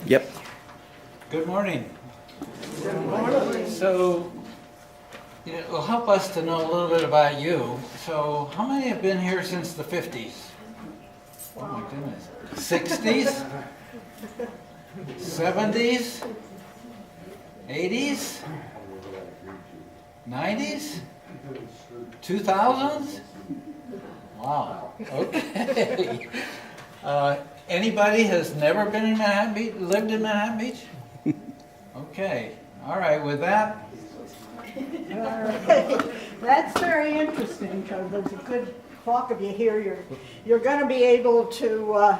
Yep. Good morning. Good morning. So, it will help us to know a little bit about you. So, how many have been here since the 50s? Oh my goodness. 60s? 70s? 80s? 90s? 2000s? Wow. Okay. Anybody has never been in Manhattan Beach, lived in Manhattan Beach? Okay. All right. With that. That's very interesting because there's a good flock of you here. You're going to be able to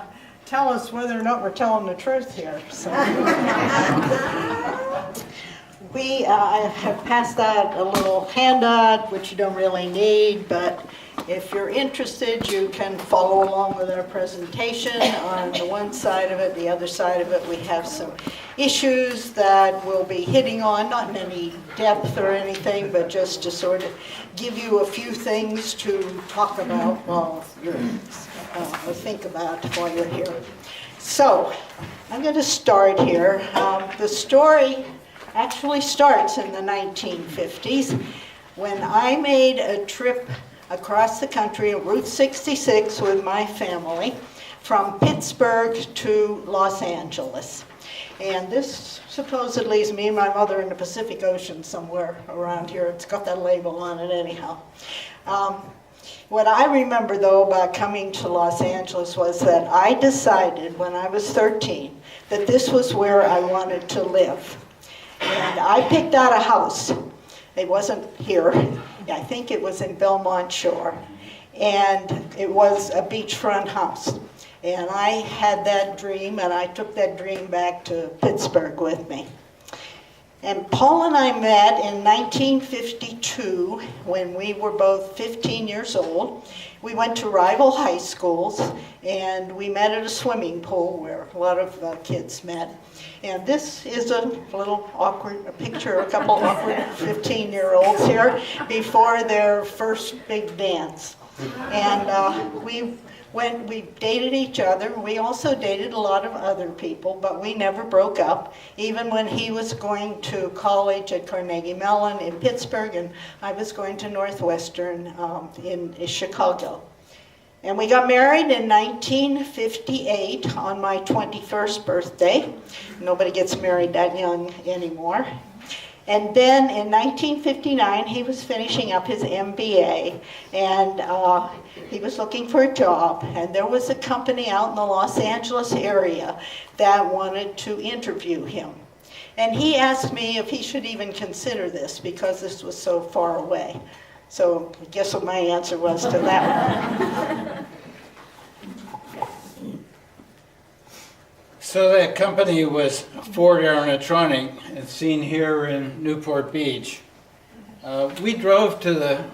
tell us whether or not we're telling the truth here. So. We have passed out a little handout, which you don't really need, but if you're interested, you can follow along with our presentation. On the one side of it, the other side of it, we have some issues that we'll be hitting on, not in any depth or anything, but just to sort of give you a few things to talk about while you're, or think about while you're here. So, I'm going to start here. The story actually starts in the 1950s when I made a trip across the country on Route 66 with my family from Pittsburgh to Los Angeles. And this supposedly is me and my mother in the Pacific Ocean somewhere around here. It's got that label on it anyhow. What I remember though about coming to Los Angeles was that I decided when I was 13 that this was where I wanted to live. And I picked out a house. It wasn't here. I think it was in Belmont Shore. And it was a beachfront house. And I had that dream, and I took that dream back to Pittsburgh with me. And Paul and I met in 1952 when we were both 15 years old. We went to rival high schools, and we met at a swimming pool where a lot of kids met. And this is a little awkward picture of a couple awkward 15-year-olds here before their first big dance. And we dated each other. We also dated a lot of other people, but we never broke up, even when he was going to college at Carnegie Mellon in Pittsburgh, and I was going to Northwestern in Chicago. And we got married in 1958 on my 21st birthday. Nobody gets married that young anymore. And then in 1959, he was finishing up his MBA, and he was looking for a job. And there was a company out in the Los Angeles area that wanted to interview him. And he asked me if he should even consider this because this was so far away. So guess what my answer was to that one. So that company was Ford Aeronatronic, and seen here in Newport Beach. We drove to the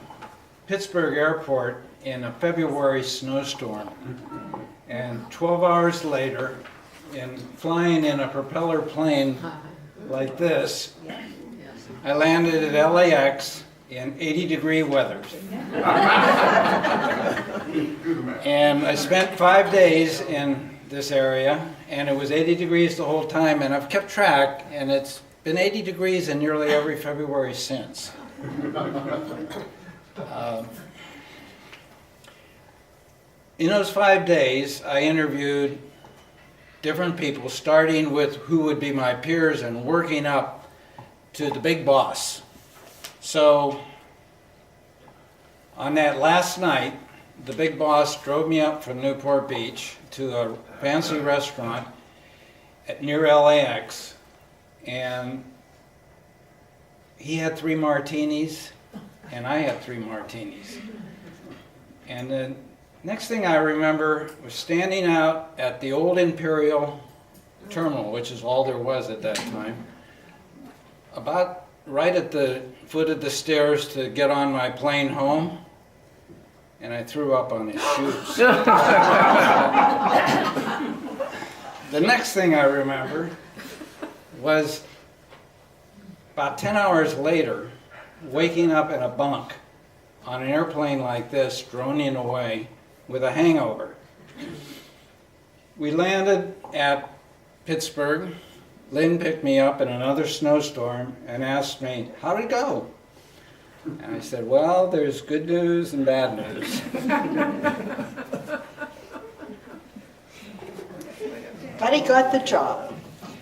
Pittsburgh airport in a February snowstorm, and 12 hours later, flying in a propeller plane like this, I landed at LAX in 80-degree weather. And I spent 5 days in this area, and it was 80 degrees the whole time, and I've kept track, and it's been 80 degrees in nearly every February since. In those 5 days, I interviewed different people, starting with who would be my peers and working up to the big boss. So, on that last night, the big boss drove me up from Newport Beach to a fancy restaurant near LAX, and he had 3 martinis, and I had 3 martinis. And the next thing I remember was standing out at the old Imperial Terminal, which is all there was at that time, about right at the foot of the stairs to get on my plane home, and I threw up on his shoes. The next thing I remember was about 10 hours later, waking up in a bunk on an airplane like this, droning away with a hangover. We landed at Pittsburgh, Lynne picked me up in another snowstorm and asked me, how did it go? And I said, well, there's good news and bad news. But he got the job.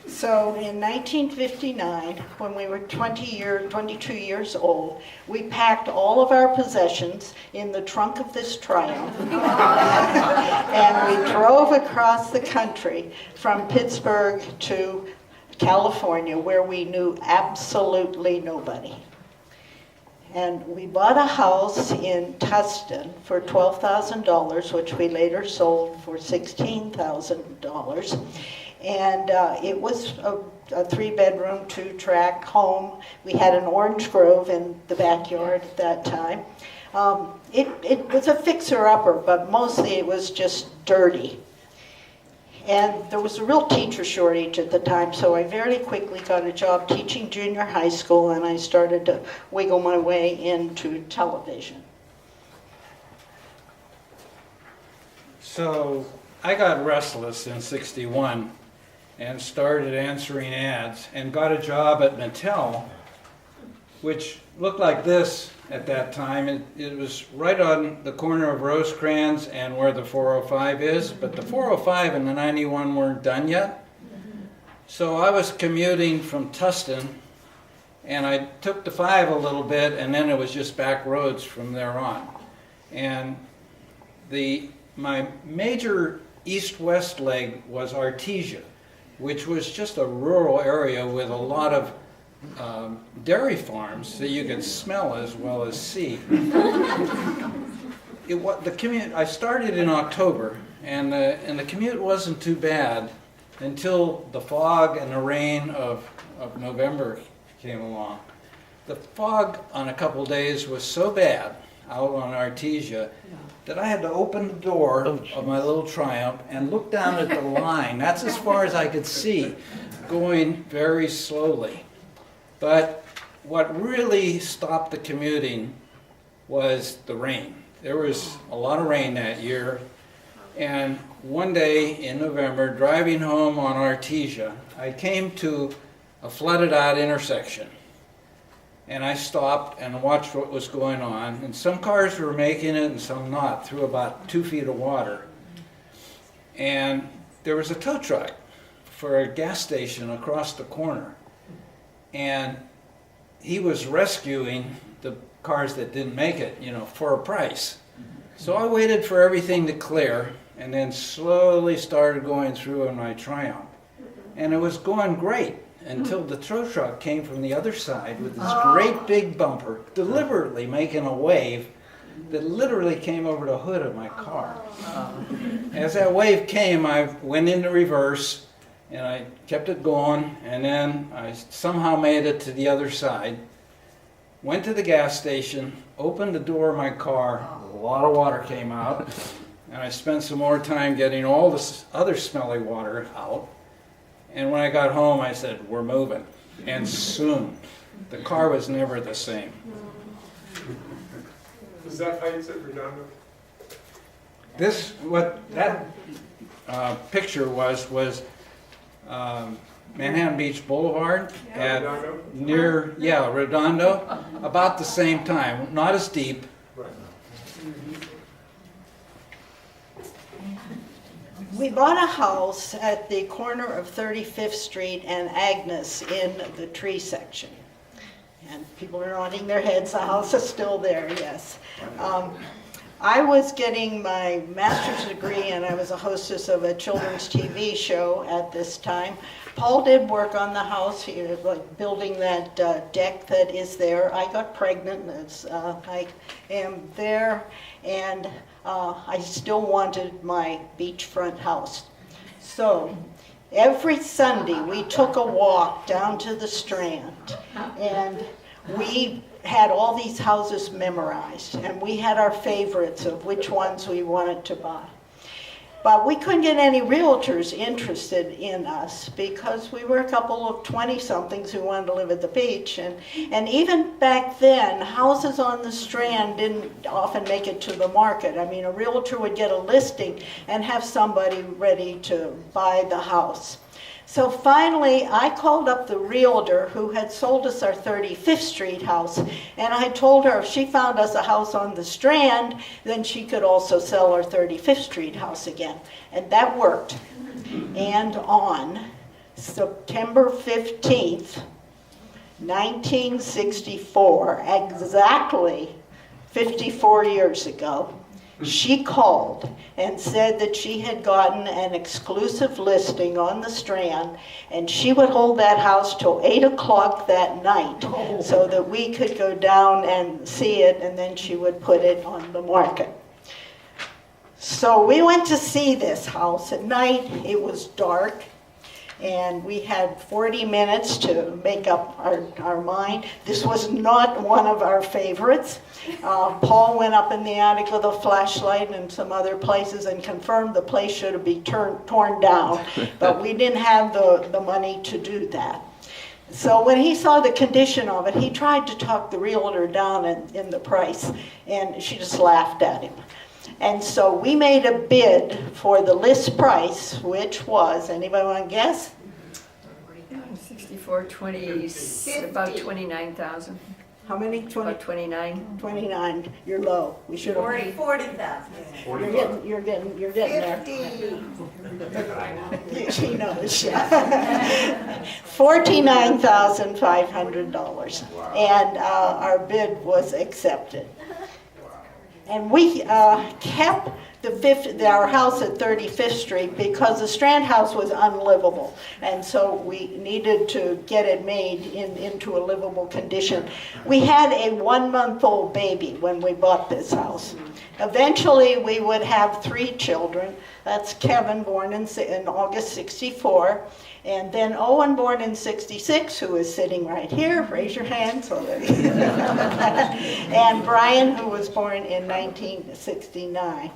So in 1959, when we were 22 years old, we packed all of our possessions in the trunk of this Triumph. And we drove across the country from Pittsburgh to California, where we knew absolutely nobody. And we bought a house in Tustin for $12,000, which we later sold for $16,000. And it was a 3-bedroom, 2-track home. We had an orange grove in the backyard at that time. It was a fixer-upper, but mostly it was just dirty. And there was a real teacher shortage at the time, so I very quickly got a job teaching junior high school, and I started to wiggle my way into television. So I got restless in '61 and started answering ads and got a job at Mattel, which looked like this at that time. It was right on the corner of Rosecrans and where the 405 is, but the 405 and the 91 weren't done yet. So I was commuting from Tustin, and I took the 5 a little bit, and then it was just back roads from there on. And my major east-west leg was Artesia, which was just a rural area with a lot of dairy farms that you could smell as well as see. The commute, I started in October, and the commute wasn't too bad until the fog and the rain of November came along. The fog on a couple days was so bad out on Artesia that I had to open the door of my little Triumph and look down at the line. That's as far as I could see, going very slowly. But what really stopped the commuting was the rain. There was a lot of rain that year, and one day in November, driving home on Artesia, I came to a flooded out intersection. And I stopped and watched what was going on, and some cars were making it and some not, through about 2 feet of water. And there was a tow truck for a gas station across the corner. And he was rescuing the cars that didn't make it, for a price. So I waited for everything to clear and then slowly started going through in my Triumph. And it was going great until the tow truck came from the other side with this great big bumper, deliberately making a wave that literally came over the hood of my car. As that wave came, I went into reverse, and I kept it going, and then I somehow made it to the other side, went to the gas station, opened the door of my car, a lot of water came out, and I spent some more time getting all this other smelly water out. And when I got home, I said, we're moving, and soon. The car was never the same. Was that Heights at Redondo? What that picture was Manhattan Beach Boulevard at Redondo? Redondo, about the same time, not as deep. Right. We bought a house at the corner of 35th Street and Agnes in the tree section. And people are nodding their heads, the house is still there, yes. I was getting my master's degree, and I was a hostess of a children's TV show at this time. Paul did work on the house, he was like building that deck that is there. I got pregnant, I am there, and I still wanted my beachfront house. So every Sunday we took a walk down to the Strand, and we had all these houses memorized, and we had our favorites of which ones we wanted to buy. But we couldn't get any realtors interested in us because we were a couple of 20-somethings who wanted to live at the beach. And even back then, houses on the Strand didn't often make it to the market. I mean, a realtor would get a listing and have somebody ready to buy the house. So finally, I called up the realtor who had sold us our 35th Street house, and I told her if she found us a house on the Strand, then she could also sell our 35th Street house again. And that worked. And on September 15th, 1964, exactly 54 years ago, she called and said that she had gotten an exclusive listing on the Strand, and she would hold that house till 8 o'clock that night so that we could go down and see it, and then she would put it on the market. So we went to see this house at night. It was dark, and we had 40 minutes to make up our mind. This was not one of our favorites. Paul went up in the attic with a flashlight and some other places and confirmed the place should be torn down, but we didn't have the money to do that. So when he saw the condition of it, he tried to talk the realtor down in the price, and she just laughed at him. And so we made a bid for the list price, which was, anybody want to guess? 6420, about 29,000. How many? About 29. 29. You're low. We should have. 40,000. You're getting there. 50. She knows. $49,500, and our bid was accepted. And we kept our house at 35th Street because the Strand house was unlivable, and so we needed to get it made into a livable condition. We had a 1-month-old baby when we bought this house. Eventually, we would have 3 children. That's Kevin, born in August '64, and then Owen, born in '66, who is sitting right here. Raise your hand. So that and Brian, who was born in 1969.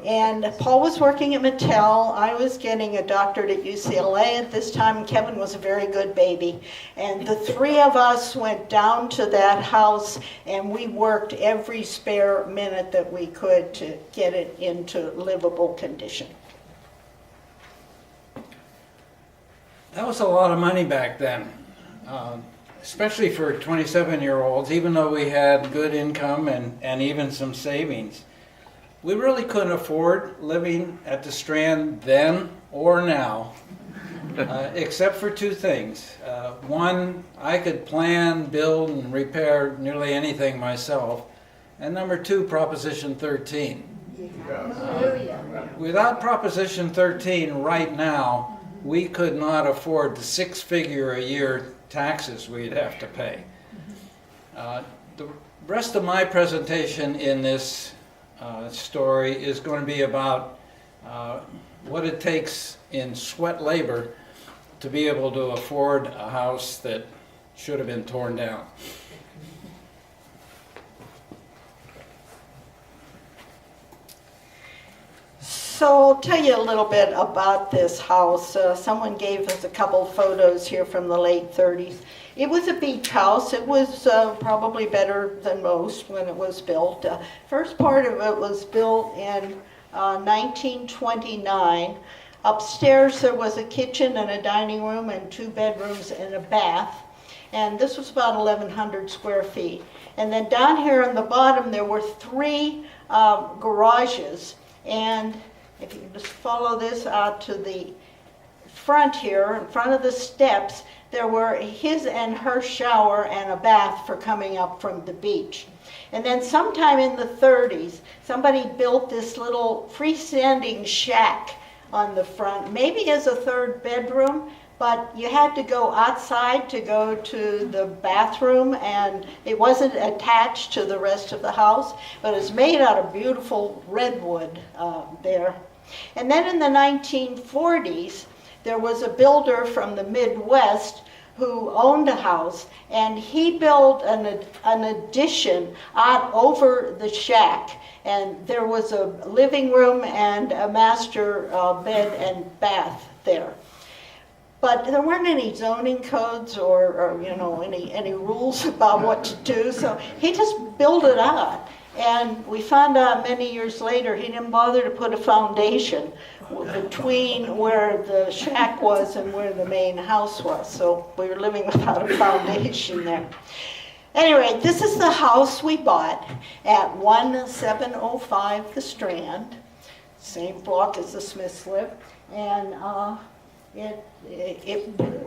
And Paul was working at Mattel. I was getting a doctorate at UCLA at this time. Kevin was a very good baby. And the 3 of us went down to that house, and we worked every spare minute that we could to get it into livable condition. That was a lot of money back then, especially for 27-year-olds, even though we had good income and even some savings. We really couldn't afford living at the Strand then or now, except for 2 things. One, I could plan, build, and repair nearly anything myself. And number 2, Proposition 13. Without Proposition 13 right now, we could not afford the 6-figure-a-year taxes we'd have to pay. The rest of my presentation in this story is going to be about what it takes in sweat labor to be able to afford a house that should have been torn down. So I'll tell you a little bit about this house. Someone gave us a couple photos here from the late 30s. It was a beach house. It was probably better than most when it was built. First part of it was built in 1929. Upstairs there was a kitchen and a dining room and 2 bedrooms and a bath. And this was about 1,100 square feet. And then down here on the bottom there were 3 garages. And if you just follow this out to the front here, in front of the steps, there were his and her shower and a bath for coming up from the beach. And then sometime in the 30s, somebody built this little freestanding shack on the front, maybe as a 3rd bedroom, but you had to go outside to go to the bathroom, and it wasn't attached to the rest of the house, but it was made out of beautiful redwood there. And then in the 1940s, there was a builder from the Midwest who owned a house, and he built an addition out over the shack, and there was a living room and a master bed and bath there. But there weren't any zoning codes or any rules about what to do, so he just built it out. And we found out many years later, he didn't bother to put a foundation between where the shack was and where the main house was. So we were living without a foundation there. Anyway, this is the house we bought at 1705 The Strand, same block as the Smiths live. And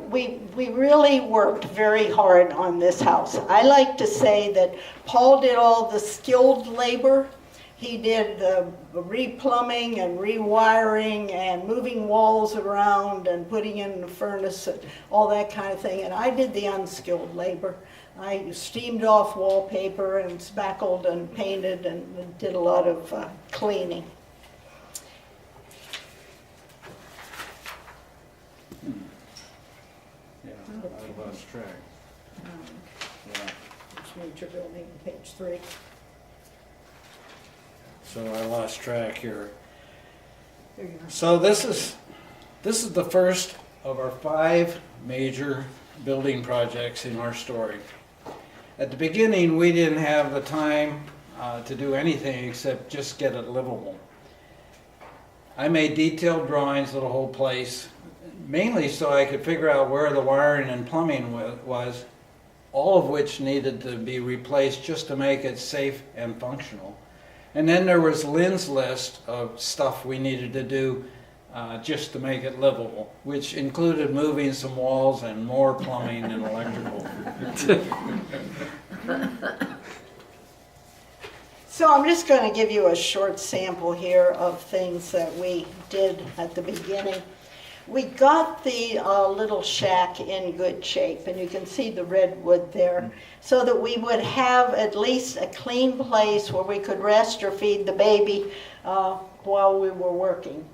we really worked very hard on this house. I like to say that Paul did all the skilled labor. He did the replumbing and rewiring and moving walls around and putting in the furnace and all that kind of thing. And I did the unskilled labor. I steamed off wallpaper and spackled and painted and did a lot of cleaning. Yeah, I lost track. Yeah. Which means you're building page 3. So I lost track here. There you are. So this is the first of our 5 major building projects in our story. At the beginning, we didn't have the time to do anything except just get it livable. I made detailed drawings of the whole place, mainly so I could figure out where the wiring and plumbing was, all of which needed to be replaced just to make it safe and functional. And then there was Lynne's list of stuff we needed to do just to make it livable, which included moving some walls and more plumbing and electrical. So I'm just going to give you a short sample here of things that we did at the beginning. We got the little shack in good shape, and you can see the redwood there, so that we would have at least a clean place where we could rest or feed the baby while we were working.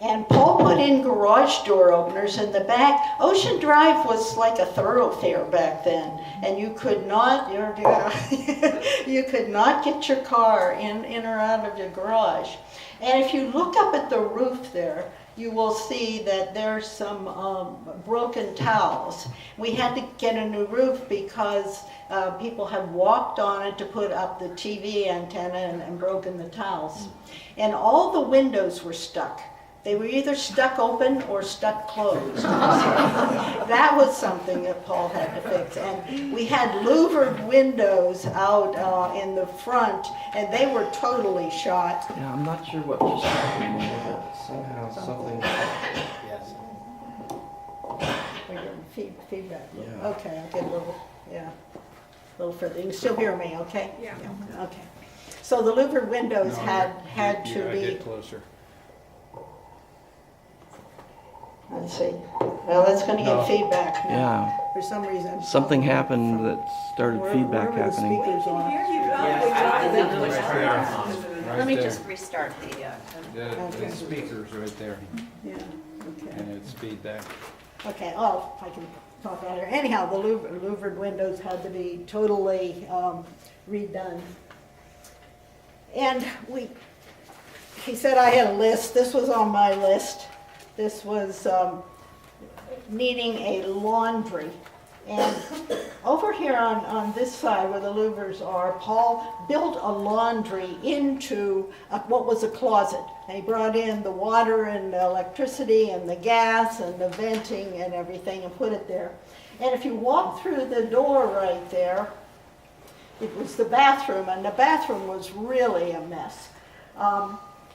And Paul put in garage door openers in the back. Ocean Drive was like a thoroughfare back then, and you could not, you could not get your car in or out of your garage. And if you look up at the roof there, you will see that there's some broken towels. We had to get a new roof because people had walked on it to put up the TV antenna and broken the towels. And all the windows were stuck. They were either stuck open or stuck closed. That was something that Paul had to fix. And we had louvered windows out in the front, and they were totally shot. Yeah, I'm not sure what just happened there, but somehow something. Yes. We're getting feedback. Yeah. Okay, I'll get a little further. You can still hear me, okay? Yeah. Okay. So the louvered windows No, had you to gotta be. get closer. Let's see. Well, that's going to No. get feedback now. Yeah, For some reason. something happened that started feedback Where were the happening. speakers on? Right Let me there. just restart the, The speaker's right there, Yeah, okay. and it's feedback. Okay, oh, I can talk out here. Anyhow, the louvered windows had to be totally redone. And he said I had a list. This was on my list. This was needing a laundry. And over here on this side where the louvers are, Paul built a laundry into what was a closet. And he brought in the water and the electricity and the gas and the venting and everything and put it there. And if you walk through the door right there, it was the bathroom, and the bathroom was really a mess.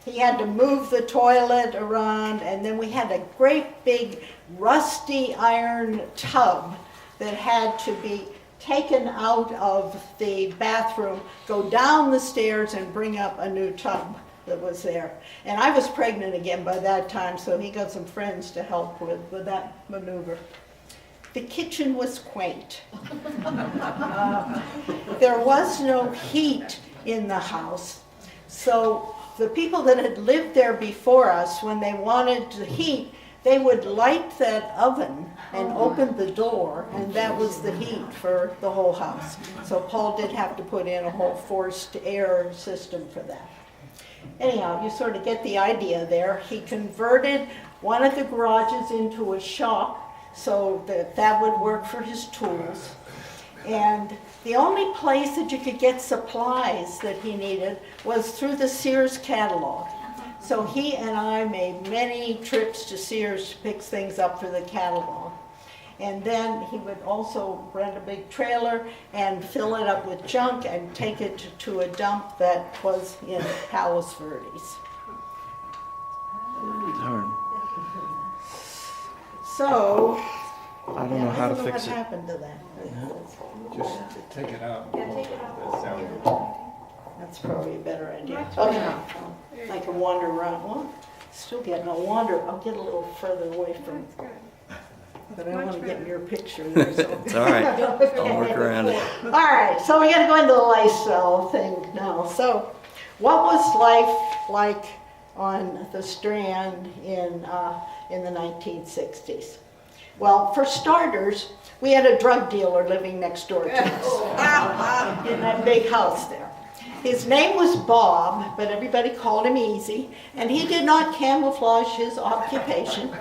He had to move the toilet around, and then we had a great big rusty iron tub that had to be taken out of the bathroom, go down the stairs and bring up a new tub that was there. And I was pregnant again by that time, so he got some friends to help with that maneuver. The kitchen was quaint. There was no heat in the house, so the people that had lived there before us, when they wanted to heat, they would light that oven and open the door, and that was the heat for the whole house. So Paul did have to put in a whole forced air system for that. Anyhow, you sort of get the idea there. He converted one of the garages into a shop so that would work for his tools. And The only place that you could get supplies that he needed was through the Sears catalog. So he and I made many trips to Sears to pick things up for the catalog. And then he would also rent a big trailer and fill it up with junk and take it to a dump that was in Palos Verdes. Darn. So, I don't know how to fix what it. happened to that. Just take it out. That's probably a better idea. Okay, I can wander around. Well, still getting a wander. I'll get a little further away from. But I don't want to get in your picture there. So. It's all right. I'll work around it. All right, so we got to go into the lifestyle thing now. So, what was life like on the Strand in the 1960s? Well, for starters, we had a drug dealer living next door to us in that big house there. His name was Bob, but everybody called him Easy, and he did not camouflage his occupation.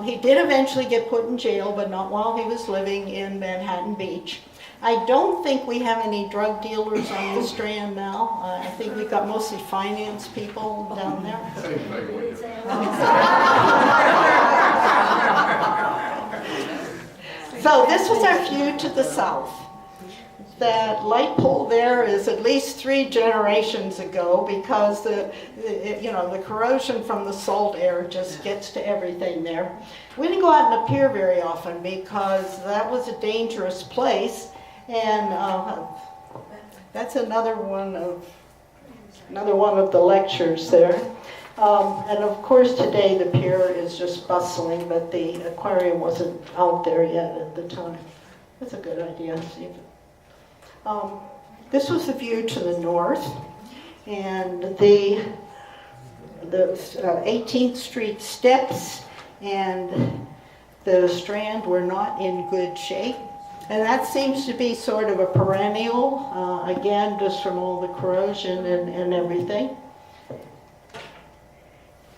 He did eventually get put in jail, but not while he was living in Manhattan Beach. I don't think we have any drug dealers on the Strand now. I think we've got mostly finance people down there. So this was our view to the south. That light pole there is at least 3 generations ago because the corrosion from the salt air just gets to everything there. We didn't go out in the pier very often because that was a dangerous place, and that's another one of the lectures there. And of course today the pier is just bustling, but the aquarium wasn't out there yet at the time. That's a good idea, Stephen. This was the view to the north, and the 18th Street steps and the Strand were not in good shape. And that seems to be sort of a perennial, again, just from all the corrosion and everything.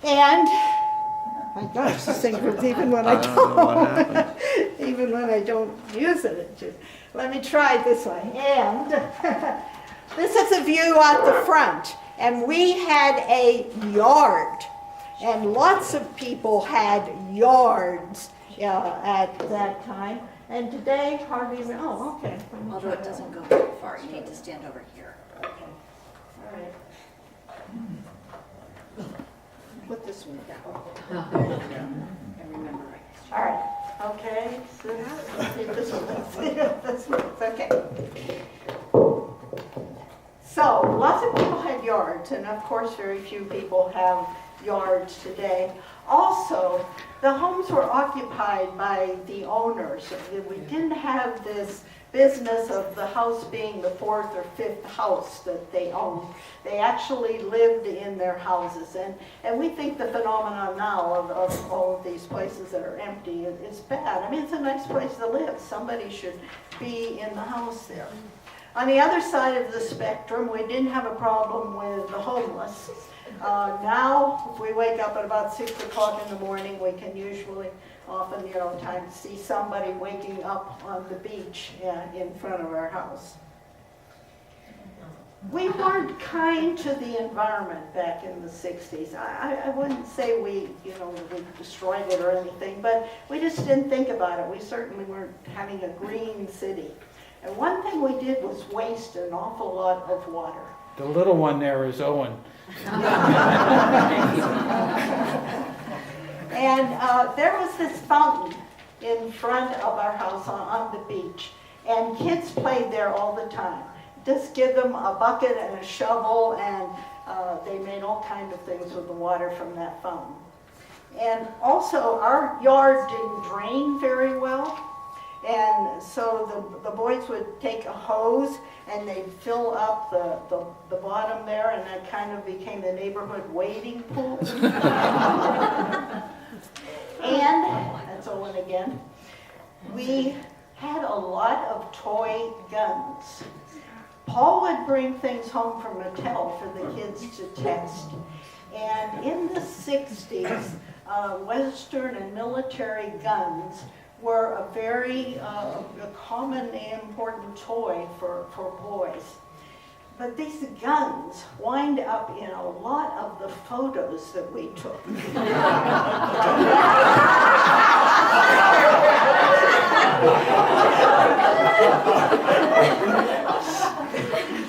And, my gosh, this thing was even when I don't know what happened. even when I don't use it. Let me try it this way. And this is a view out the front. And we had a yard. And lots of people had yards at that time. And today, hardly, oh, okay. Although it doesn't go very far, you need to stand over here. Okay. All right. Put this one down. And remember, All right. Okay. So let's see this one. Let's see this one. Okay. So lots of people had yards, and of course, very few people have yards today. Also, the homes were occupied by the owners. We didn't have this business of the house being the 4th or 5th house that they owned. They actually lived in their houses. And we think the phenomenon now of all of these places that are empty is bad. I mean, it's a nice place to live. Somebody should be in the house there. On the other side of the spectrum, we didn't have a problem with the homeless. Now, if we wake up at about 6 o'clock in the morning, we can usually, often, times see somebody waking up on the beach in front of our house. We weren't kind to the environment back in the 60s. I wouldn't say we destroyed it or anything, but we just didn't think about it. We certainly weren't having a green city. And one thing we did was waste an awful lot of water. The little one there is Owen. And there was this fountain in front of our house on the beach, and kids played there all the time. Just give them a bucket and a shovel, and they made all kinds of things with the water from that fountain. And also, our yard didn't drain very well, and so the boys would take a hose and they'd fill up the bottom there, and that kind of became the neighborhood wading pool. And, that's Owen again, we had a lot of toy guns. Paul would bring things home from Mattel for the kids to test. And in the 60s, Western and military guns were a very a common and important toy for boys. But these guns wind up in a lot of the photos that we took.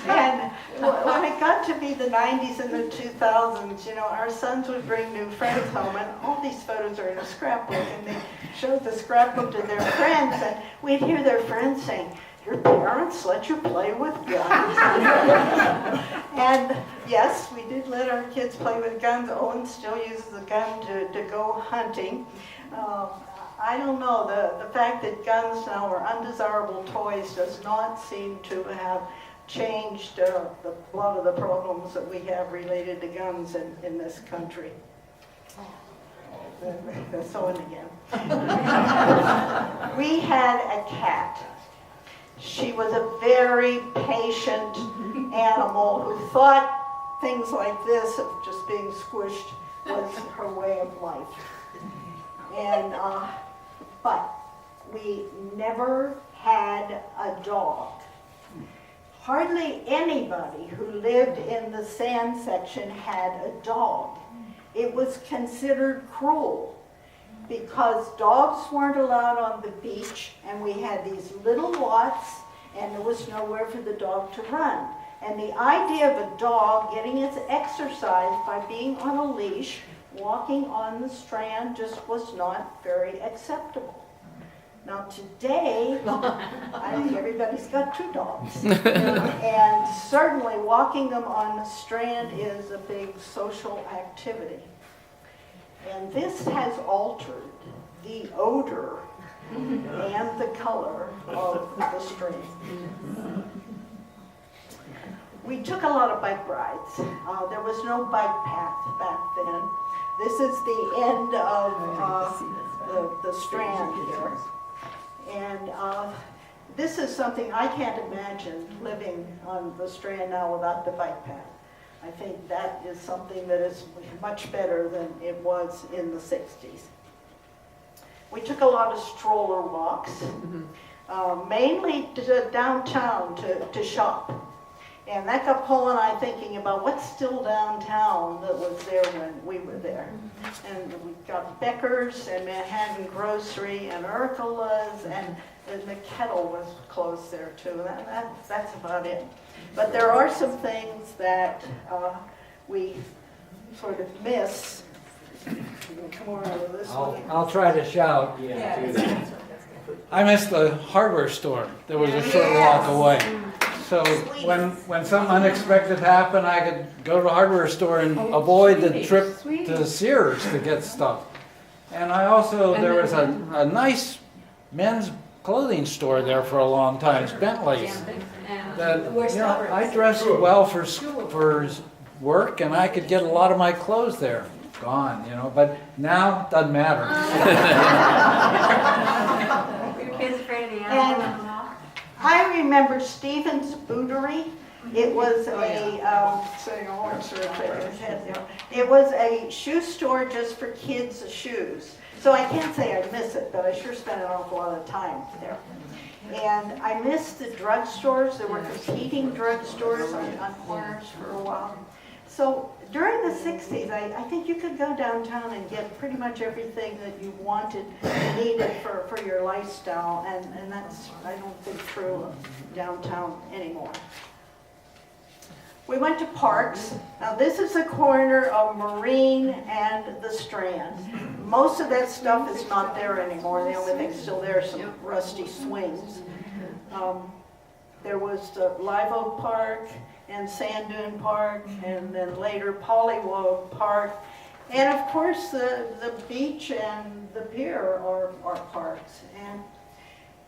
And when it got to be the 90s and the 2000s, you know, our sons would bring new friends home, and all these photos are in a scrapbook, and they showed the scrapbook to their friends, and we'd hear their friends saying, "Your parents let you play with guns?" And yes, we did let our kids play with guns. Owen still uses a gun to go hunting. I don't know, the fact that guns now are undesirable toys does not seem to have changed a lot of the problems that we have related to guns in this country. So in again. We had a cat. She was a very patient animal who thought things like this, of just being squished, was her way of life. And, but we never had a dog. Hardly anybody who lived in the sand section had a dog. It was considered cruel because dogs weren't allowed on the beach, and we had these little lots, and there was nowhere for the dog to run. And the idea of a dog getting its exercise by being on a leash, walking on the Strand, just was not very acceptable. Now today, I think everybody's got 2 dogs. And certainly walking them on the Strand is a big social activity. And this has altered the odor and the color of the Strand. We took a lot of bike rides. There was no bike path back then. This is the end of the Strand here. And this is something I can't imagine living on the Strand now without the bike path. I think that is something that is much better than it was in the 60s. We took a lot of stroller walks, mainly to downtown to shop. And that got Paul and I thinking about what's still downtown that was there when we were there. And we got Becker's and Manhattan Grocery and Urkula's, and the Kettle was close there too. That's about it. But there are some things that we sort of miss. You can come over to this one. I'll try to shout. I missed the hardware store that was a short walk away. So when something unexpected happened, I could go to the hardware store and avoid the trip to Sears to get stuff. And I also, there was a nice men's clothing store there for a long time, Bentley's. That, you know, I dressed well for work, and I could get a lot of my clothes there. Gone, you know, but now it doesn't matter. Your kids afraid of the And animals? I remember Stephen's Bootery. It was it was a shoe store just for kids' shoes. So I can't say I miss it, but I sure spent an awful lot of time there. And I miss the drugstores. There were competing drugstores on corners for a while. So during the 60s, I think you could go downtown and get pretty much everything that you wanted and needed for your lifestyle, and that's, I don't think, true of downtown anymore. We went to parks. Now this is the corner of Marine and the Strand. Most of that stuff is not there anymore. The only thing still there are some rusty swings. There was the Live Oak Park and Sand Dune Park, and then later Pollywog Park. And of course the beach and the pier are parks. And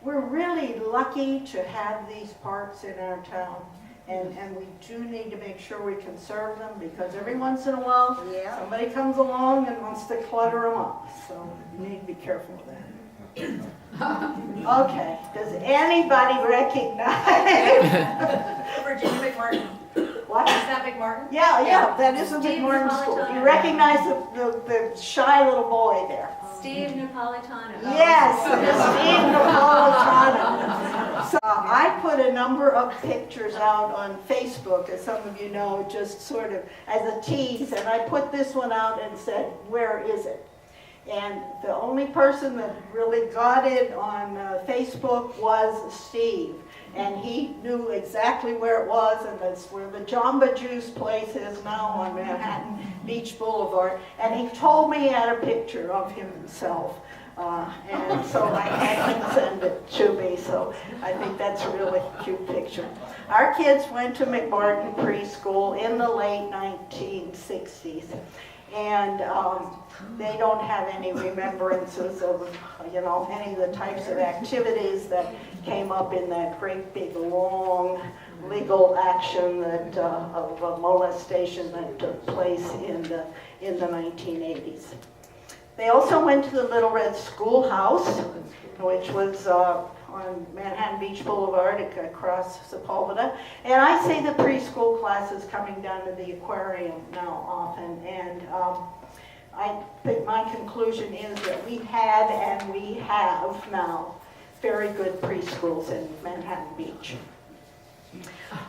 we're really lucky to have these parks in our town. And we do need to make sure we conserve them, because every once in a while, somebody comes along and wants to clutter them up. So you need to be careful of that. Okay, does anybody recognize Virginia Mcmartin. What? Is that McMartin? Yeah, that is a Steve McMartin school. Napolitano. You recognize the shy little boy there? Steve Napolitano. Yes, Steve Napolitano. So I put a number of pictures out on Facebook, as some of you know, just sort of as a tease, and I put this one out and said, where is it? And the only person that really got it on Facebook was Steve. And he knew exactly where it was, and that's where the Jamba Juice place is now on Manhattan Beach Boulevard. And he told me he had a picture of himself. And so I had him send it to me, so I think that's a really cute picture. Our kids went to Mcmartin Preschool in the late 1960s. And they don't have any remembrances of, you know, any of the types of activities that came up in that great big long legal action that of molestation that took place in the 1980s. They also went to the Little Red Schoolhouse, which was on Manhattan Beach Boulevard across Sepulveda. And I see the preschool classes coming down to the aquarium now often. And I think my conclusion is that we had and we have now very good preschools in Manhattan Beach.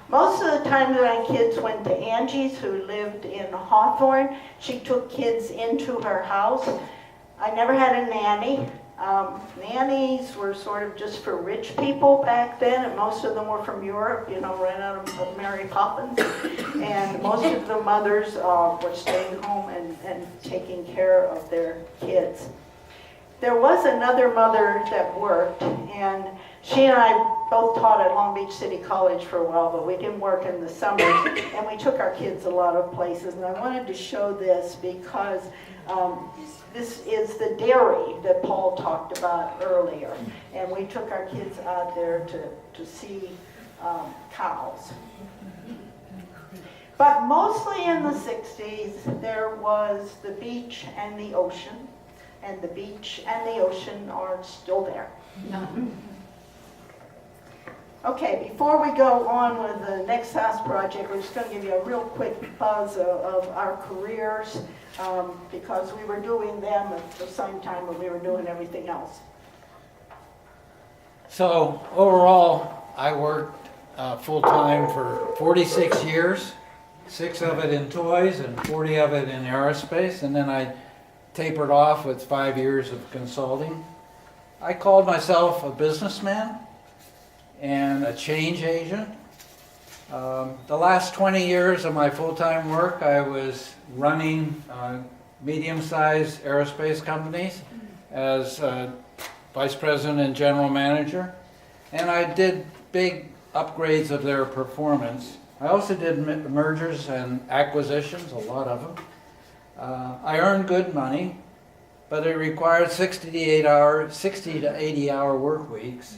Most of the time that my kids went to Angie's, who lived in Hawthorne. She took kids into her house. I never had a nanny. Nannies were sort of just for rich people back then, and most of them were from Europe, you know, right out of Mary Poppins. And most of the mothers were staying home and taking care of their kids. There was another mother that worked, and she and I both taught at Long Beach City College for a while, but we didn't work in the summers, and we took our kids a lot of places. And I wanted to show this because this is the dairy that Paul talked about earlier. And we took our kids out there to see cows. But mostly in the 60s, there was the beach and the ocean. And the beach and the ocean are still there. Okay, before we go on with the next house project, we're just going to give you a real quick buzz of our careers because we were doing them at the same time when we were doing everything else. So overall, I worked full-time for 46 years, 6 of it in toys and 40 of it in aerospace, and then I tapered off with 5 years of consulting. I called myself a businessman and a change agent. The last 20 years of my full-time work, I was running medium-sized aerospace companies as vice president and general manager, and I did big upgrades of their performance. I also did mergers and acquisitions, a lot of them. I earned good money, but it required 60 to 80 hour work weeks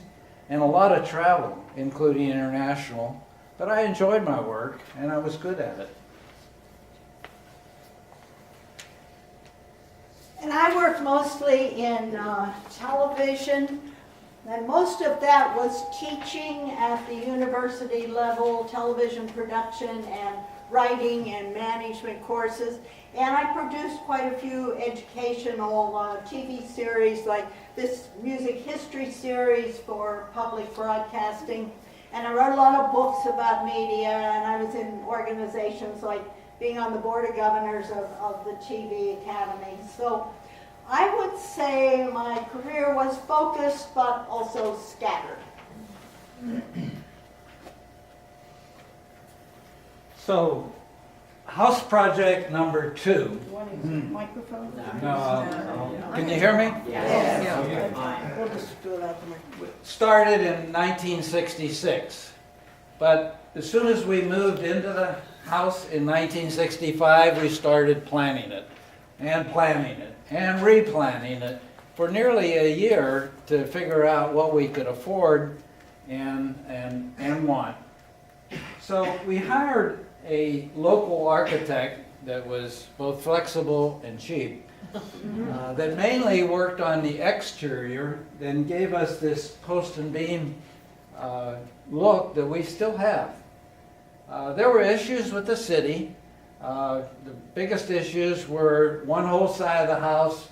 and a lot of travel, including international. But I enjoyed my work and I was good at it. And I worked mostly in television, and most of that was teaching at the university level, television production and writing and management courses. And I produced quite a few educational TV series, like this music history series for public broadcasting. And I wrote a lot of books about media, and I was in organizations like being on the board of governors of the TV Academy. So I would say my career was focused, but also scattered. So, house project number 2. You want to use the microphone? Can you hear me? Yes. We'll just do it out the microphone. Started in 1966, but as soon as we moved into the house in 1965, we started planning it and replanning it for nearly a year to figure out what we could afford and want. So we hired a local architect that was both flexible and cheap, that mainly worked on the exterior, then gave us this post and beam look that we still have. There were issues with the city. The biggest issues were one whole side of the house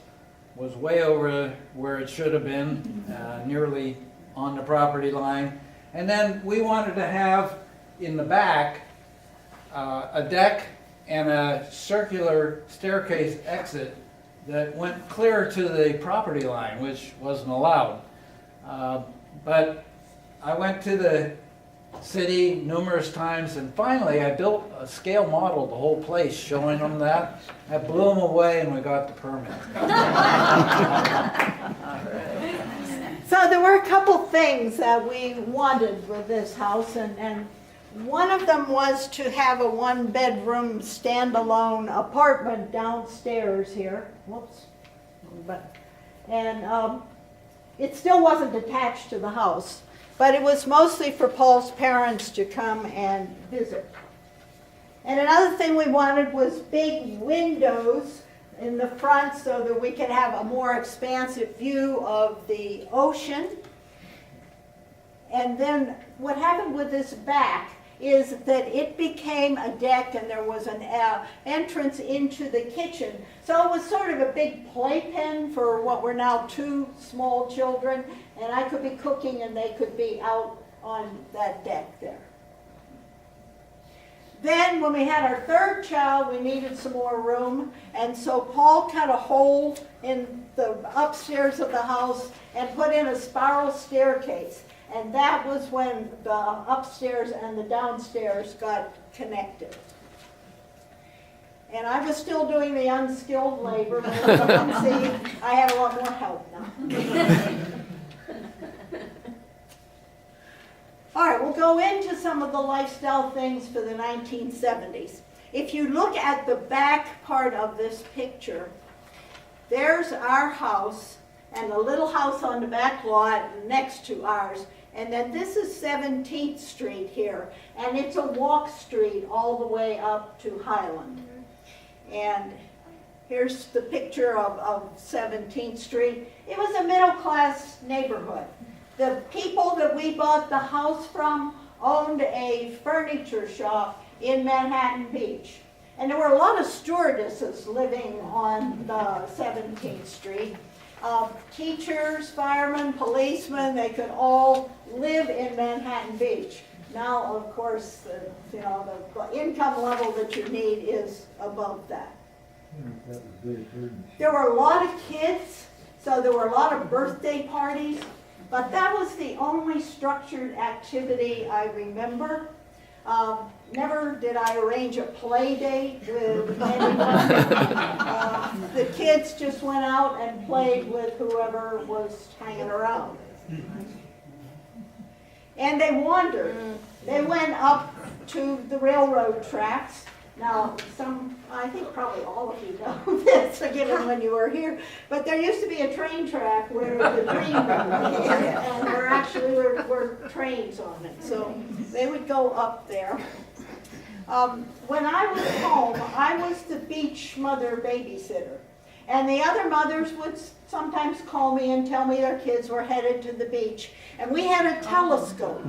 was way over where it should have been, nearly on the property line. And then we wanted to have in the back a deck and a circular staircase exit that went clear to the property line, which wasn't allowed. But I went to the city numerous times, and finally I built a scale model of the whole place showing them that. I blew them away and we got the permit. So there were a couple things that we wanted with this house, and one of them was to have a one-bedroom standalone apartment downstairs here. Whoops. And it still wasn't attached to the house, but it was mostly for Paul's parents to come and visit. And another thing we wanted was big windows in the front so that we could have a more expansive view of the ocean. And then what happened with this back is that it became a deck and there was an entrance into the kitchen. So it was sort of a big playpen for what were now 2 small children, and I could be cooking and they could be out on that deck there. Then when we had our 3rd child, we needed some more room, and so Paul cut a hole in the upstairs of the house and put in a spiral staircase. And that was when the upstairs and the downstairs got connected. And I was still doing the unskilled labor, but as you can see, I had a lot more help now. All right, we'll go into some of the lifestyle things for the 1970s. If you look at the back part of this picture, there's our house and a little house on the back lot next to ours. And then this is 17th Street here, and it's a walk street all the way up to Highland. And here's the picture of 17th Street. It was a middle-class neighborhood. The people that we bought the house from owned a furniture shop in Manhattan Beach. And there were a lot of stewardesses living on the 17th Street. Teachers, firemen, policemen, they could all live in Manhattan Beach. Now, of course, the income level that you need is above that. There were a lot of kids, so there were a lot of birthday parties, but that was the only structured activity I remember. Never did I arrange a play date with anyone. The kids just went out and played with whoever was hanging around. And they wandered. They went up to the railroad tracks. Now, I think probably all of you know this, given when you were here, but there used to be a train track where the train was, and there actually were trains on it. So they would go up there. When I was home, I was the beach mother babysitter. And the other mothers would sometimes call me and tell me their kids were headed to the beach. And we had a telescope.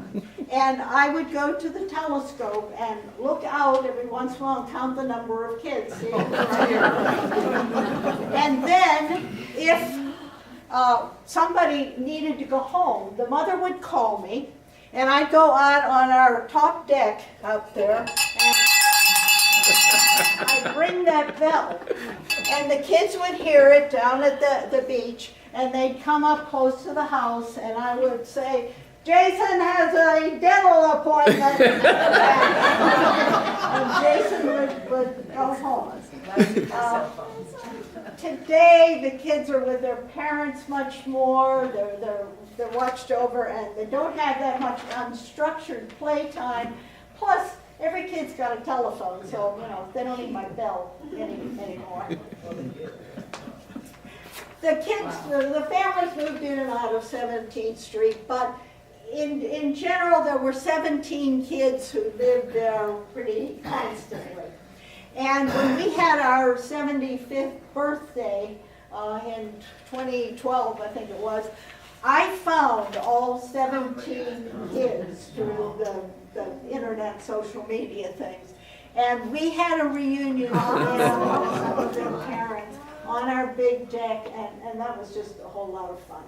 And I would go to the telescope and look out every once in a while and count the number of kids. And then if somebody needed to go home, the mother would call me. And I'd go out on our top deck up there, and I'd ring that bell. And the kids would hear it down at the beach, and they'd come up close to the house, and I would say, Jason has a dental appointment. And Jason would go home. Today, the kids are with their parents much more. They're watched over, and they don't have that much unstructured playtime. Plus, every kid's got a telephone, so they don't need my bell anymore. The kids, the families moved in and out of 17th Street, but in general, there were 17 kids who lived there pretty constantly. And when we had our 75th birthday in 2012, I think it was, I found all 17 kids through the internet social media things. And we had a reunion with them and some of their parents on our big deck, and that was just a whole lot of fun.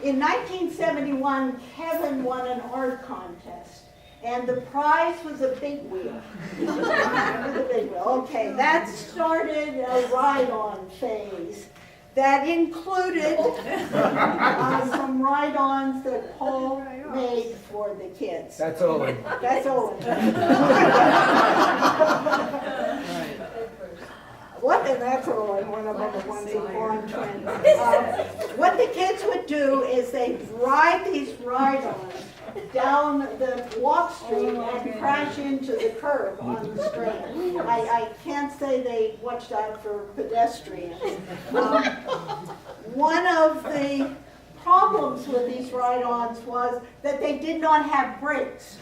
In 1971, Kevin won an art contest, and the prize was a big wheel. The big wheel. Okay, that started a ride-on phase that included some ride-ons that Paul made for the kids. That's Owen. That's Owen. And that's Owen, one of the ones in Bourne twins. What the kids would do is they'd ride these ride-ons down the walk street and crash into the curb on the Strand. I can't say they watched out for pedestrians. One of the problems with these ride-ons was that they did not have brakes.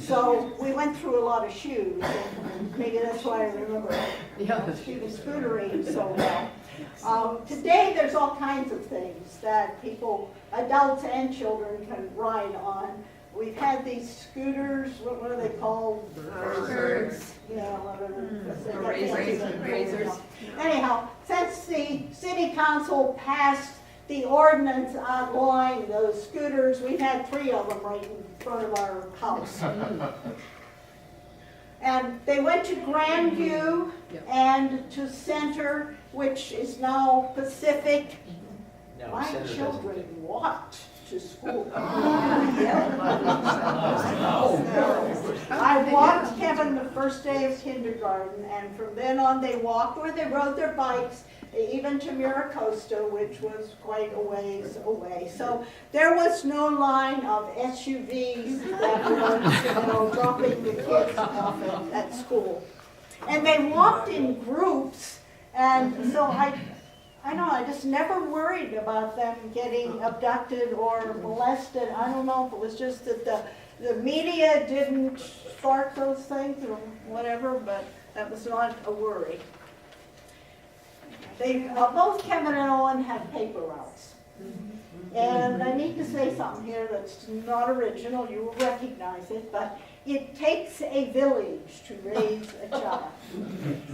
So we went through a lot of shoes, and maybe that's why I remember scootering so well. Today there's all kinds of things that people, adults and children, can ride on. We've had these scooters, what are they called? Birds. Yeah, Razors. Anyhow, since the city council passed the ordinance outlawing those scooters, we've had 3 of them right in front of our house. And they went to Grandview and to Center, which is now Pacific. No, My Senator children walked to school. I walked Kevin the first day of kindergarten, and from then on they walked or they rode their bikes, even to Miracosta, which was quite a ways away. So there was no line of SUVs that were dropping the kids off at school. And they walked in groups, and so I just never worried about them getting abducted or molested. I don't know if it was just that the media didn't spark those things or whatever, but that was not a worry. Both Kevin and Owen have paper routes. And I need to say something here that's not original, you will recognize it, but it takes a village to raise a child.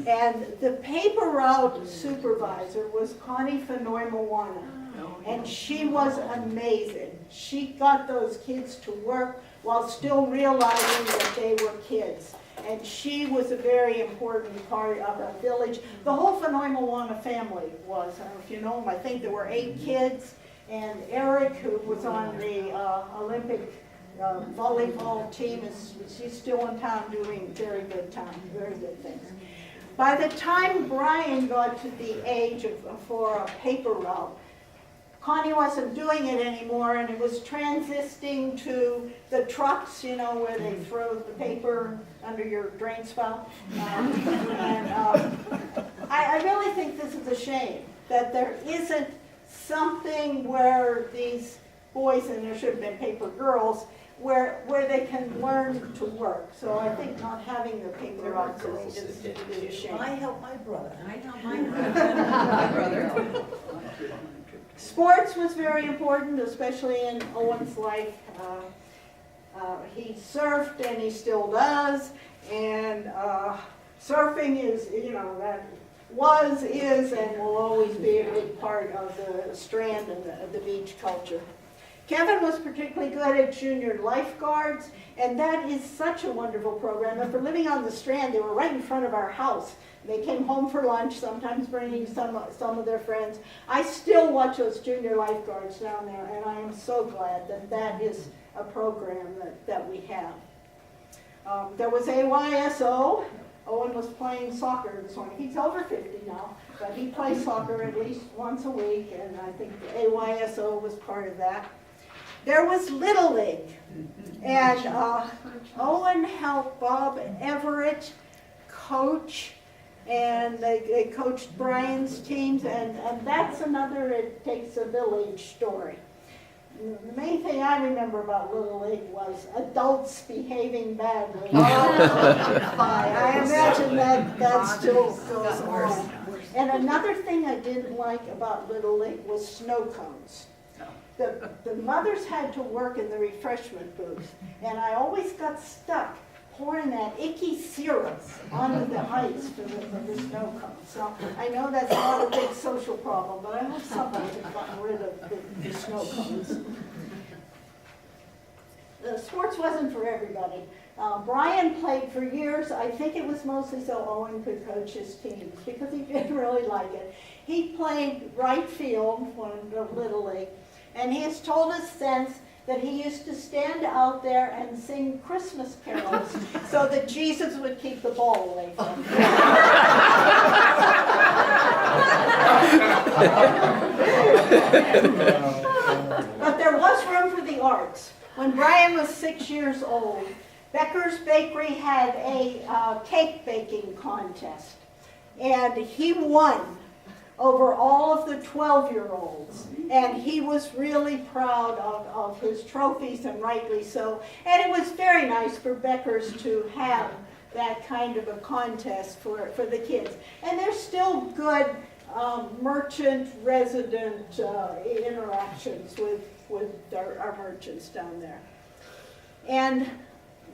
And the paper route supervisor was Connie Fenoy-Moana, and she was amazing. She got those kids to work while still realizing that they were kids. And she was a very important part of our village. The whole Fenoy-Moana family was, I don't know if you know them, I think there were 8 kids. And Eric, who was on the Olympic volleyball team, she's still in town doing very good things. By the time Brian got to the age for a paper route, Connie wasn't doing it anymore, and it was transitioning to the trucks, where they throw the paper under your drain spout. I really think this is a shame that there isn't something where these boys, and there should have been paper girls, where they can learn to work. So I think not having the paper routes is a shame. I help my brother. My brother. Sports was very important, especially in Owen's life. He surfed, and he still does, and surfing is, that was, is, and will always be a big part of the Strand and the beach culture. Kevin was particularly good at junior lifeguards, and that is such a wonderful program. And for living on the Strand, they were right in front of our house. They came home for lunch, sometimes bringing some of their friends. I still watch those junior lifeguards down there, and I am so glad that that is a program that we have. There was AYSO. Owen was playing soccer this morning. He's over 50 now, but he plays soccer at least once a week, and I think the AYSO was part of that. There was Little League, and Owen helped Bob Everett coach, and they coached Brian's teams, and that's another It Takes a Village story. The main thing I remember about Little League was adults behaving badly. I imagine that still goes on. And another thing I didn't like about Little League was snow cones. The mothers had to work in the refreshment booth, and I always got stuck pouring that icky syrup onto the ice for the snow cones. So I know that's not a big social problem, but I hope somebody has gotten rid of the snow cones. The sports wasn't for everybody. Brian played for years. I think it was mostly so Owen could coach his teams because he didn't really like it. He played right field for the Little League, and he has told us since that he used to stand out there and sing Christmas carols so that Jesus would keep the ball away from him. But there was room for the arts. When Brian was 6 years old, Becker's Bakery had a cake baking contest, and he won over all of the 12-year-olds, and he was really proud of his trophies, and rightly so. And it was very nice for Becker's to have that kind of a contest for the kids. And there's still good merchant-resident interactions with our merchants down there. And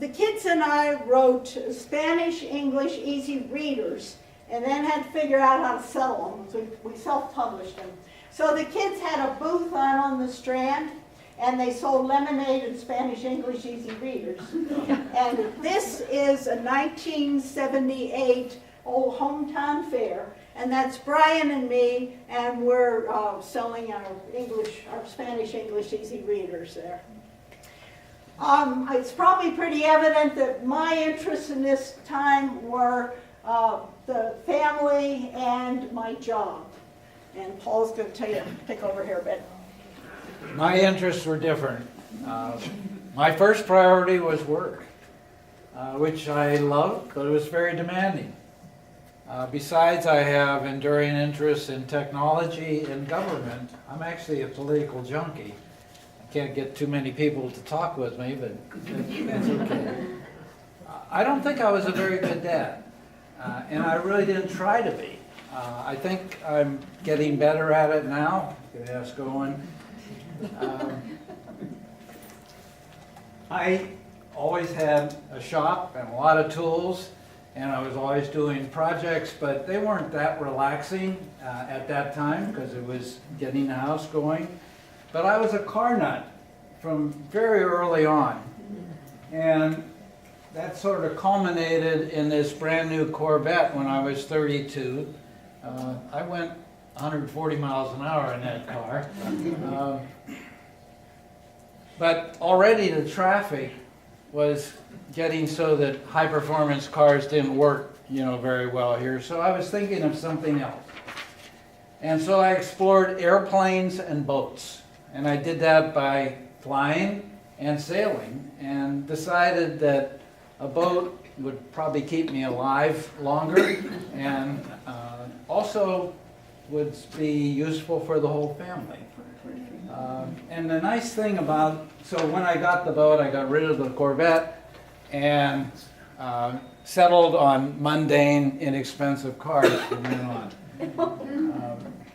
the kids and I wrote Spanish, English, easy readers, and then had to figure out how to sell them. So we self-published them. So the kids had a booth on the Strand, and they sold lemonade and Spanish, English, easy readers. And this is a 1978 old hometown fair, and that's Brian and me, and we're selling our Spanish, English, easy readers there. It's probably pretty evident that my interests in this time were the family and my job. And Paul's going to tell you, take over here a bit. My interests were different. My first priority was work, which I loved, but it was very demanding. Besides, I have enduring interests in technology and government. I'm actually a political junkie. I can't get too many people to talk with me, but that's okay. I don't think I was a very good dad, and I really didn't try to be. I think I'm getting better at it now. You can ask Owen. I always had a shop and a lot of tools, and I was always doing projects, but they weren't that relaxing at that time because it was getting the house going. But I was a car nut from very early on, and that sort of culminated in this brand new Corvette when I was 32. I went 140 miles an hour in that car. But already the traffic was getting so that high-performance cars didn't work, very well here. So I was thinking of something else. And so I explored airplanes and boats. And I did that by flying and sailing, and decided that a boat would probably keep me alive longer, and also would be useful for the whole family. And the nice thing so when I got the boat, I got rid of the Corvette and settled on mundane, inexpensive cars from then on.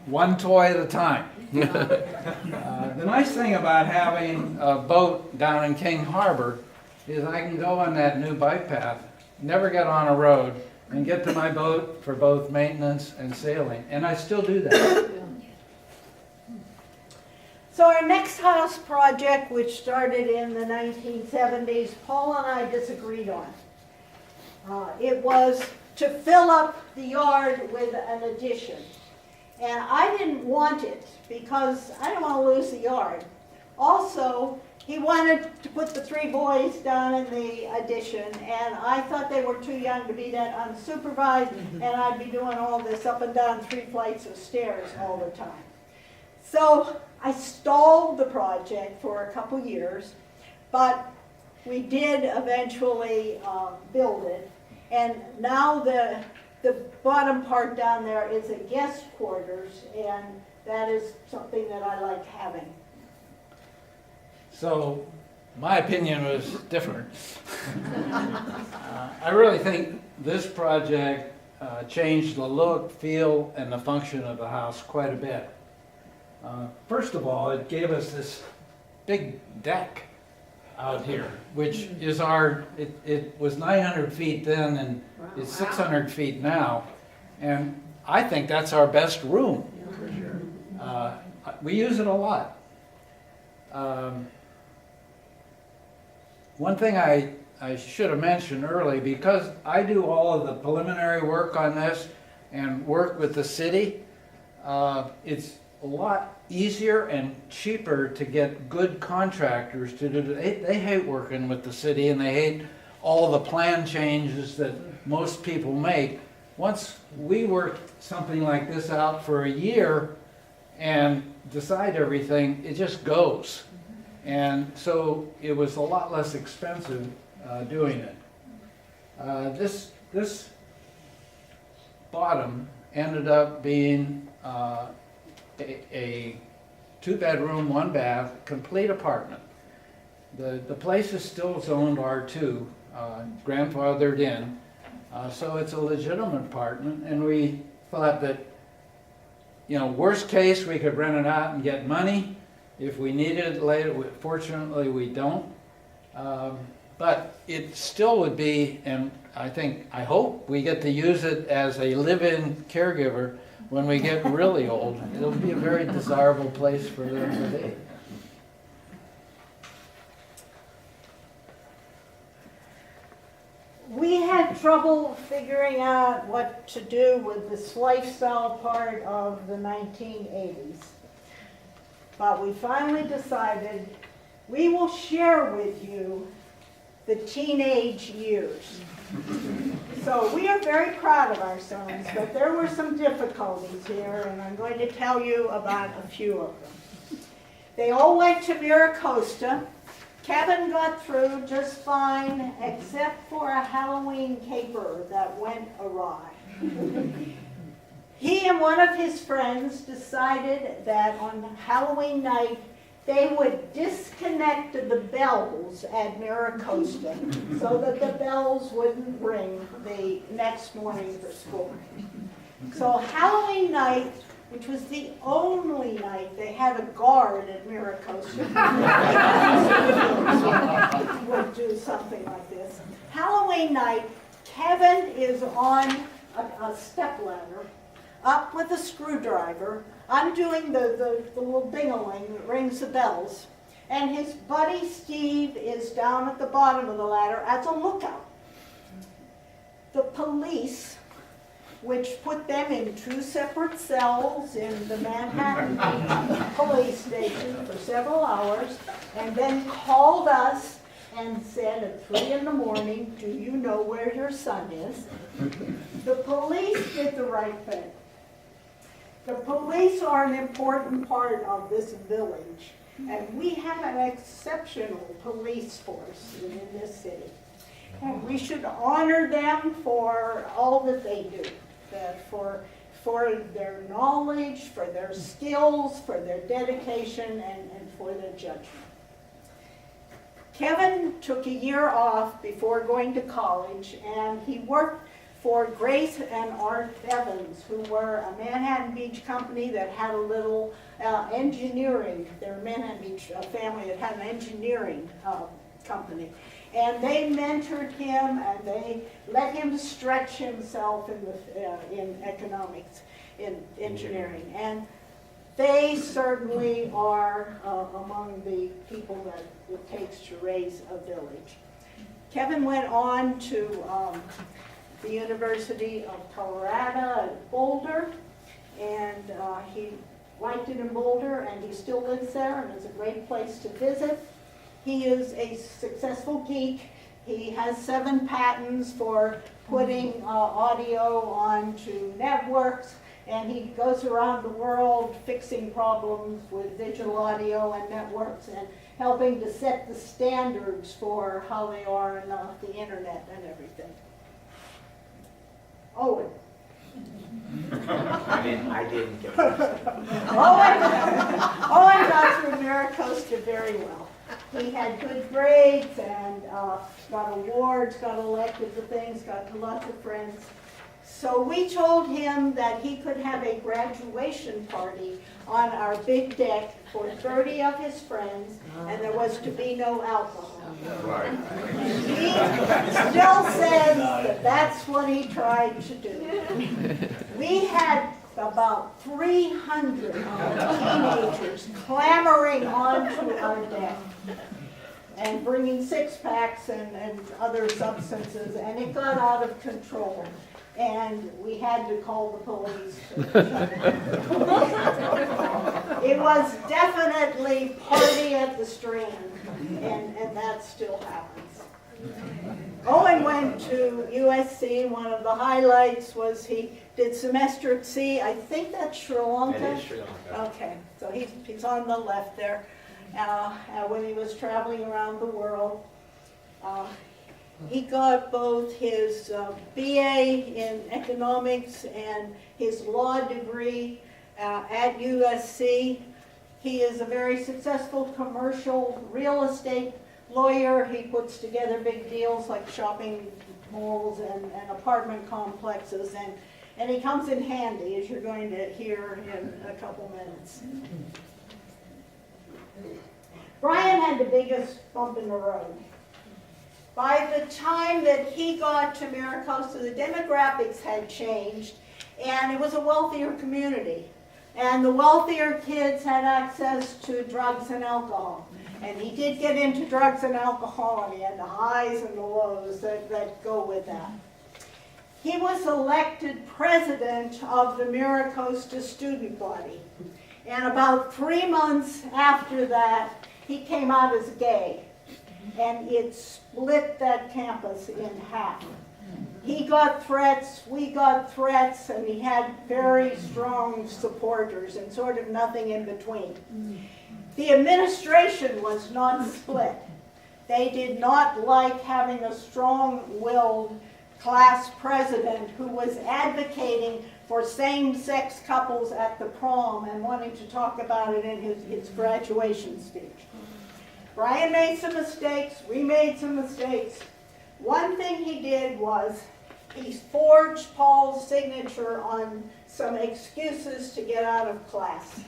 One toy at a time. The nice thing about having a boat down in King Harbor is I can go on that new bike path, never get on a road, and get to my boat for both maintenance and sailing. And I still do that. So our next house project, which started in the 1970s, Paul and I disagreed on. It was to fill up the yard with an addition. And I didn't want it because I didn't want to lose the yard. Also, he wanted to put the 3 boys down in the addition, and I thought they were too young to be that unsupervised, and I'd be doing all this up and down 3 flights of stairs all the time. So I stalled the project for a couple years, but we did eventually build it. And now the bottom part down there is a guest quarters, and that is something that I like having. So my opinion was different. I really think this project changed the look, feel, and the function of the house quite a bit. First of all, it gave us this big deck out here, which is it was 900 feet then and it's 600 feet now. And I think that's our best room. We use it a lot. One thing I should have mentioned early, because I do all of the preliminary work on this and work with the city, it's a lot easier and cheaper to get good contractors to do it. They hate working with the city and they hate all the plan changes that most people make. Once we work something like this out for a year and decide everything, it just goes. And so it was a lot less expensive doing it. This bottom ended up being a 2-bedroom, 1-bath, complete apartment. The place is still zoned R2, grandfathered in, so it's a legitimate apartment, and we thought that, you know, worst case, we could rent it out and get money if we needed it later. Fortunately, we don't. But it still would be, and I hope we get to use it as a live-in caregiver when we get really old. It'll be a very desirable place for them to be. We had trouble figuring out what to do with this lifestyle part of the 1980s. But we finally decided we will share with you the teenage years. So we are very proud of our sons, but there were some difficulties here, and I'm going to tell you about a few of them. They all went to Miracosta. Kevin got through just fine, except for a Halloween caper that went awry. He and one of his friends decided that on Halloween night they would disconnect the bells at Miracosta so that the bells wouldn't ring the next morning for school. So Halloween night, which was the only night they had a guard at Miracosta, would do something like this. Halloween night, Kevin is on a stepladder, up with a screwdriver, undoing the little ding-a-ling that rings the bells, and his buddy Steve is down at the bottom of the ladder as a lookout. The police, which put them in 2 separate cells in the Manhattan police station for several hours, and then called us and said at 3 in the morning, "Do you know where your son is?" The police did the right thing. The police are an important part of this village, and we have an exceptional police force in this city. And we should honor them for all that they do, for their knowledge, for their skills, for their dedication, and for their judgment. Kevin took a year off before going to college, and he worked for Grace and Art Evans, who were a Manhattan Beach company that had a little engineering, their Manhattan Beach family that had an engineering company. And they mentored him, and they let him stretch himself in economics, in engineering. And they certainly are among the people that it takes to raise a village. Kevin went on to the University of Colorado at Boulder, and he liked it in Boulder, and he still lives there, and it's a great place to visit. He is a successful geek. He has 7 patents for putting audio onto networks, and he goes around the world fixing problems with digital audio and networks and helping to set the standards for how they are in the internet and everything. Owen. I didn't get it. Owen got through Miracosta very well. He had good grades and got awards, got elected to things, got lots of friends. So we told him that he could have a graduation party on our big deck for 30 of his friends, and there was to be no alcohol. Right. He still says that that's what he tried to do. We had about 300 teenagers clamoring onto our deck and bringing six-packs and other substances, and it got out of control. And we had to call the police. It was definitely party at the Strand, and that still happens. Owen went to USC. One of the highlights was he did semester at sea. I think that's Sri Lanka. It is Sri Lanka. Okay, so he's on the left there. When he was traveling around the world, he got both his BA in economics and his law degree at USC. He is a very successful commercial real estate lawyer. He puts together big deals like shopping malls and apartment complexes, and he comes in handy, as you're going to hear in a couple minutes. Brian had the biggest bump in the road. By the time that he got to Maricosta, the demographics had changed, and it was a wealthier community. And the wealthier kids had access to drugs and alcohol. And he did get into drugs and alcohol, and he had the highs and the lows that go with that. He was elected president of the Maricosta student body. And about 3 months after that, he came out as gay. And it split that campus in half. He got threats, we got threats, and he had very strong supporters and sort of nothing in between. The administration was not split. They did not like having a strong-willed class president who was advocating for same-sex couples at the prom and wanting to talk about it in his graduation speech. Brian made some mistakes, we made some mistakes. One thing he did was he forged Paul's signature on some excuses to get out of class.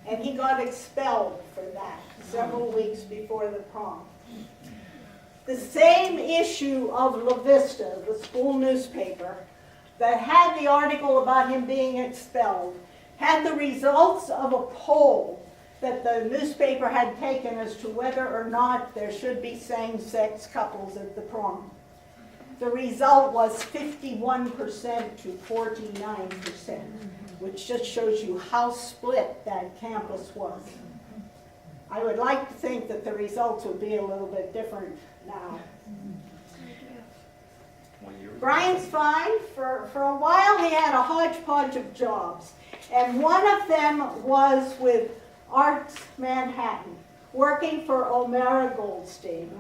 And he got expelled for that several weeks before the prom. The same issue of La Vista, the school newspaper, that had the article about him being expelled, had the results of a poll that the newspaper had taken as to whether or not there should be same-sex couples at the prom. The result was 51% to 49%, which just shows you how split that campus was. I would like to think that the results would be a little bit different now. Brian's fine. For a while he had a hodgepodge of jobs, and one of them was with Arts Manhattan, working for O'Mara Goldstein.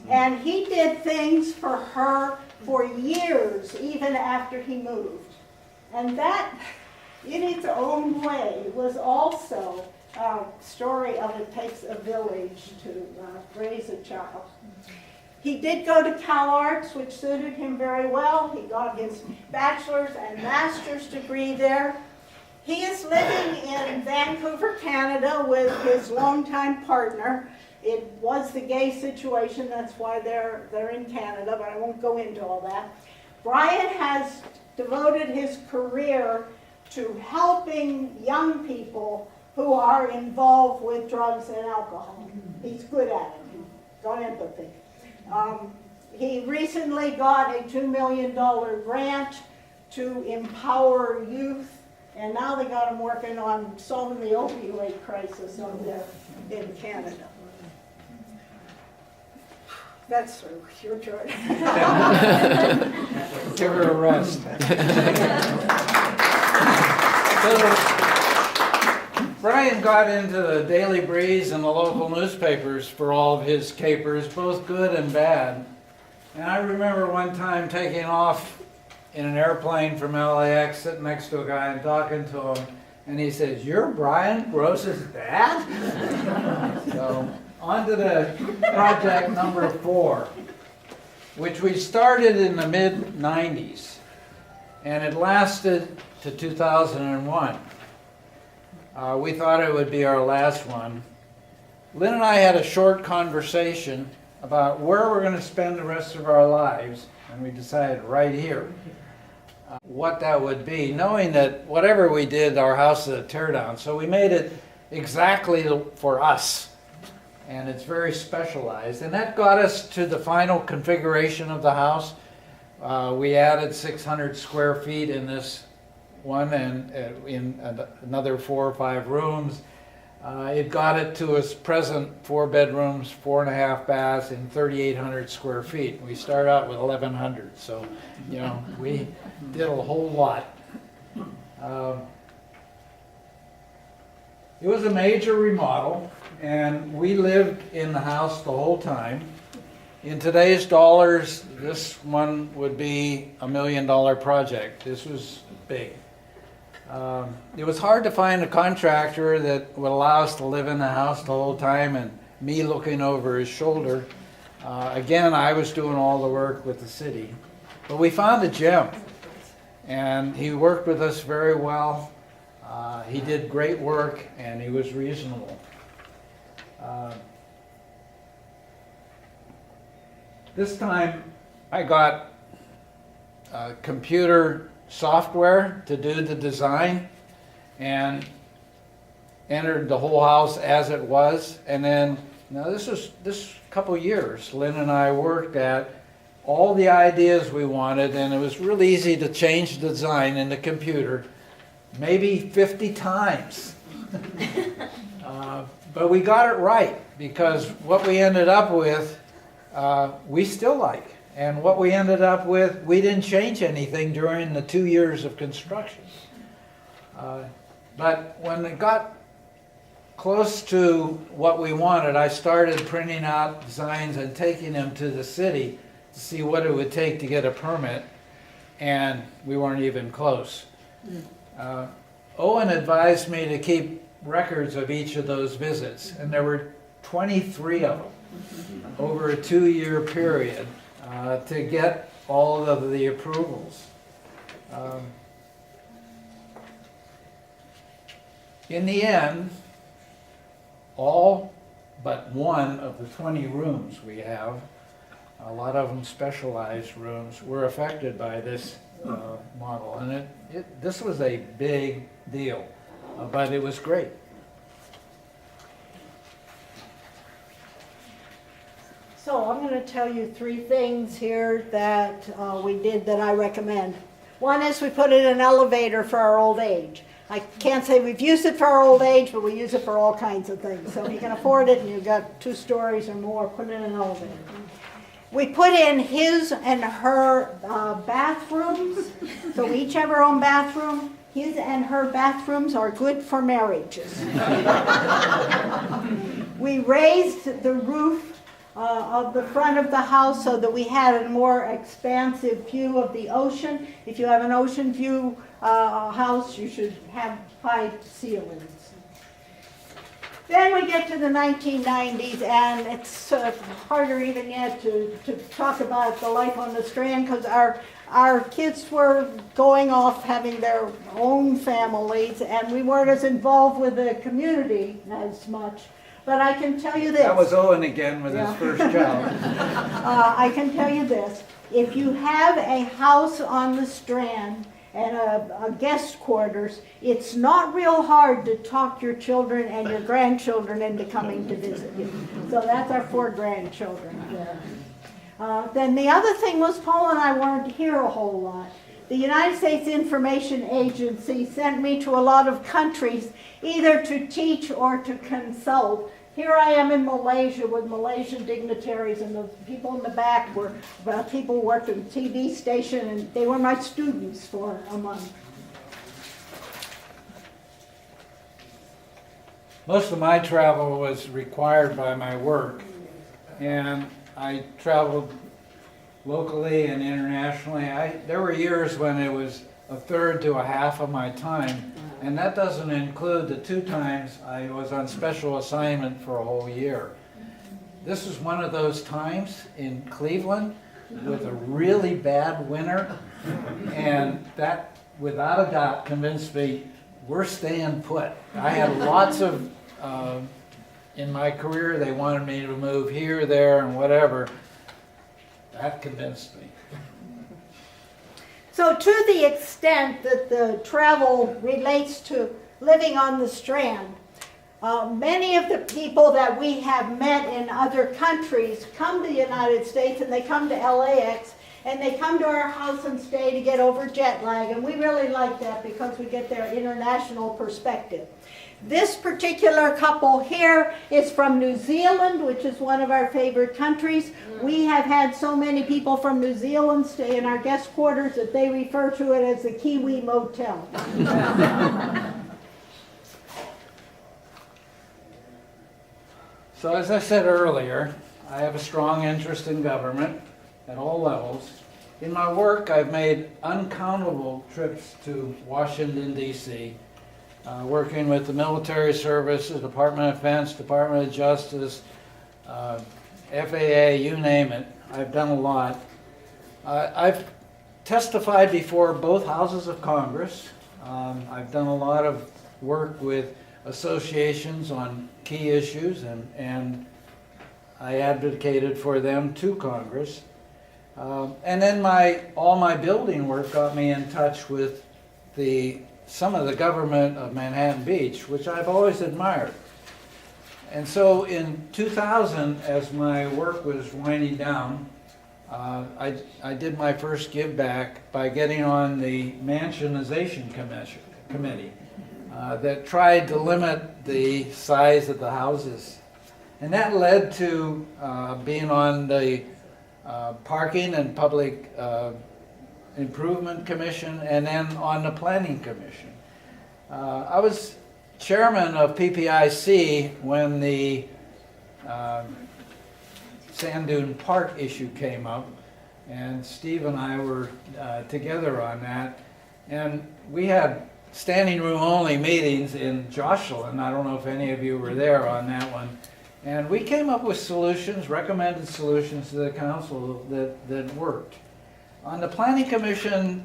And he did things for her for years, even after he moved. And that, in its own way, was also a story of it takes a village to raise a child. He did go to CalArts, which suited him very well. He got his bachelor's and master's degree there. He is living in Vancouver, Canada with his longtime partner. It was the gay situation, that's why they're in Canada, but I won't go into all that. Brian has devoted his career to helping young people who are involved with drugs and alcohol. He's good at it. He's got empathy. He recently got a $2 million grant to empower youth, and now they got him working on solving the opioid crisis over there in Canada. That's through. Your turn. Give her a rest. So, Brian got into the Daily Breeze and the local newspapers for all of his capers, both good and bad. And I remember one time taking off in an airplane from LAX, sitting next to a guy and talking to him, and he says, "You're Brian Gross's dad?" So, on to the project number 4, which we started in the mid-90s. and it lasted to 2001. We thought it would be our last one. Lynn and I had a short conversation about where we're going to spend the rest of our lives, and we decided right here what that would be, knowing that whatever we did, our house is a teardown. So we made it exactly for us, and it's very specialized. And that got us to the final configuration of the house. We added 600 square feet in this one, and in another 4 or 5 rooms. It got it to its present 4 bedrooms, 4.5 baths, and 3,800 square feet. We started out with 1,100, so you know we did a whole lot. It was a major remodel, and we lived in the house the whole time. In today's dollars, this one would be $1 million project. This was big. It was hard to find a contractor that would allow us to live in the house the whole time and me looking over his shoulder. Again, I was doing all the work with the city. But we found a gem, and he worked with us very well. He did great work, and he was reasonable. This time, I got computer software to do the design and entered the whole house as it was. And then, now this couple years, Lynn and I worked at all the ideas we wanted, and it was really easy to change the design in the computer, maybe 50 times. But we got it right, because what we ended up with, we still like. And what we ended up with, we didn't change anything during the 2 years of construction. But when it got close to what we wanted, I started printing out designs and taking them to the city to see what it would take to get a permit, and we weren't even close. Owen advised me to keep records of each of those visits, and there were 23 of them over a 2-year period. To get all of the approvals. In the end, all but one of the 20 rooms we have, a lot of them specialized rooms, were affected by this model. And this was a big deal, but it was great. So I'm going to tell you 3 things here that we did that I recommend. One is we put in an elevator for our old age. I can't say we've used it for our old age, but we use it for all kinds of things. So if you can afford it and you've got 2 stories or more, put in an elevator. We put in his and her bathrooms. So we each have our own bathroom. His and her bathrooms are good for marriages. We raised the roof of the front of the house so that we had a more expansive view of the ocean. If you have an ocean view house, you should have high ceilings. Then we get to the 1990s, and it's harder even yet to talk about the life on the Strand, because our kids were going off having their own families, and we weren't as involved with the community as much. But I can tell you this. That was Owen again with his first child. I can tell you this. If you have a house on the Strand and a guest quarters, it's not real hard to talk your children and your grandchildren into coming to visit you. So that's our 4 grandchildren there. Then the other thing was Paul and I weren't here a whole lot. The United States Information Agency sent me to a lot of countries either to teach or to consult. Here I am in Malaysia with Malaysian dignitaries, and the people in the back were people who worked at a TV station, and they were my students for a month. Most of my travel was required by my work, and I traveled locally and internationally. There were years when it was 1/3 to 1/2 of my time, and that doesn't include the 2 times I was on special assignment for a whole year. This was one of those times in Cleveland with a really bad winter, and that, without a doubt, convinced me we're staying put. I had lots of, in my career, they wanted me to move here, there, and whatever. That convinced me. So to the extent that the travel relates to living on the Strand, many of the people that we have met in other countries come to the United States and they come to LAX and they come to our house and stay to get over jet lag, and we really like that because we get their international perspective. This particular couple here is from New Zealand, which is one of our favorite countries. We have had so many people from New Zealand stay in our guest quarters that they refer to it as the Kiwi Motel. So as I said earlier, I have a strong interest in government at all levels. In my work, I've made uncountable trips to Washington, D.C., working with the military service, the Department of Defense, Department of Justice, FAA, you name it. I've done a lot. I've testified before both houses of Congress. I've done a lot of work with associations on key issues, and I advocated for them to Congress. And then all my building work got me in touch with some of the government of Manhattan Beach, which I've always admired. And so in 2000, as my work was winding down, I did my first give back by getting on the Mansionization Committee that tried to limit the size of the houses. And that led to being on the Parking and Public Improvement Commission, and then on the Planning Commission. I was chairman of PPIC when the Sand Dune Park issue came up, and Steve and I were together on that, and we had standing room only meetings in Jocelyn. I don't know if any of you were there on that one. And we came up with solutions, recommended solutions to the council that worked. On the Planning Commission,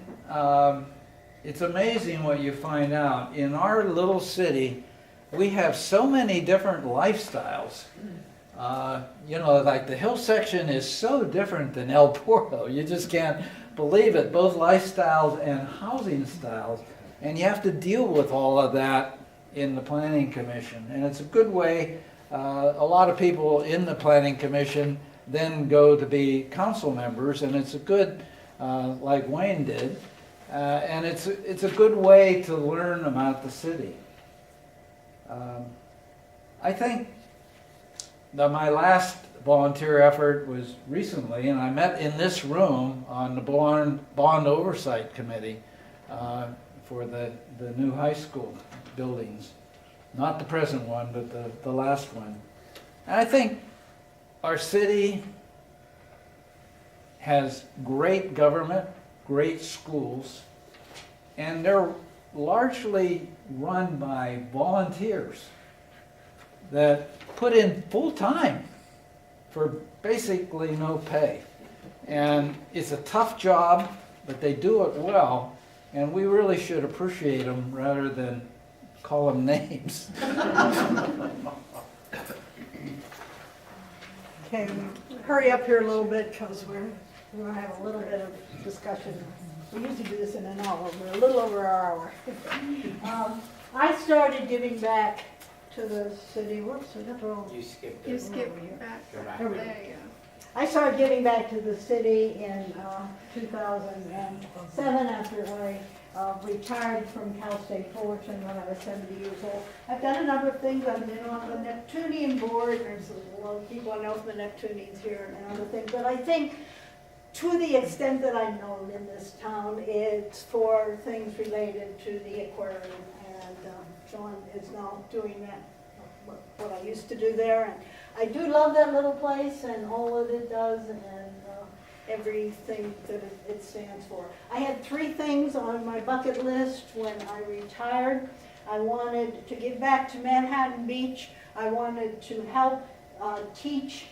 it's amazing what you find out. In our little city, we have so many different lifestyles. You know, like the hill section is so different than El Porto. You just can't believe it, both lifestyles and housing styles. And you have to deal with all of that in the Planning Commission. And it's a good way. A lot of people in the Planning Commission then go to be council members, and it's a good, like Wayne did, and it's a good way to learn about the city. I think that my last volunteer effort was recently, and I met in this room on the Bourne Oversight Committee for the new high school buildings. Not the present one, but the last one. And I think our city has great government, great schools, and they're largely run by volunteers that put in full time for basically no pay. And it's a tough job, but they do it well, and we really should appreciate them rather than call them names. Okay, hurry up here a little bit because we're going to have a little bit of discussion. We usually do this in an hour. We're a little over our hour. I started giving back to the city. Whoops, I got the wrong. You skipped You it. skipped back. Go back. There we go. There you go. I started giving back to the city in 2007 after I retired from Cal State Fullerton when I was 70 years old. I've done a number of things. I've been on the Neptunian board. There's a lot of people I know from the Neptunians here and other things. But I think to the extent that I know in this town, it's for things related to the aquarium. And John is now doing that, what I used to do there. And I do love that little place and all that it does and everything that it stands for. I had 3 things on my bucket list when I retired. I wanted to give back to Manhattan Beach. I wanted to help teach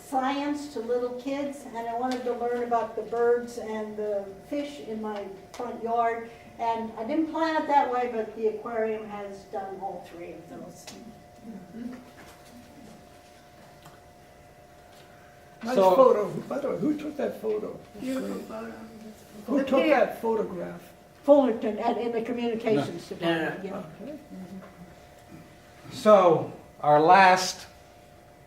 science to little kids, and I wanted to learn about the birds and the fish in my front yard. And I didn't plan it that way, but the aquarium has done all three of those. Nice So- photo. By the way, who took that photo? Beautiful photo. Who took that photograph? Fullerton, and in the communications department, yeah. Okay. So, our last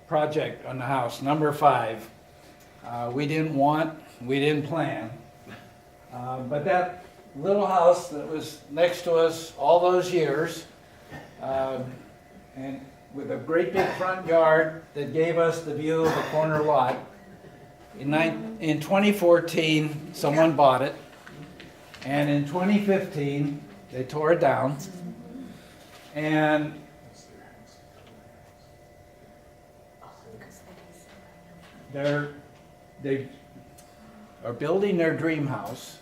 project on the house, number 5, we didn't plan. But that little house that was next to us all those years, and with a great big front yard that gave us the view of a corner lot, in 2014, someone bought it, and in 2015, they tore it down, and they are building their dream house.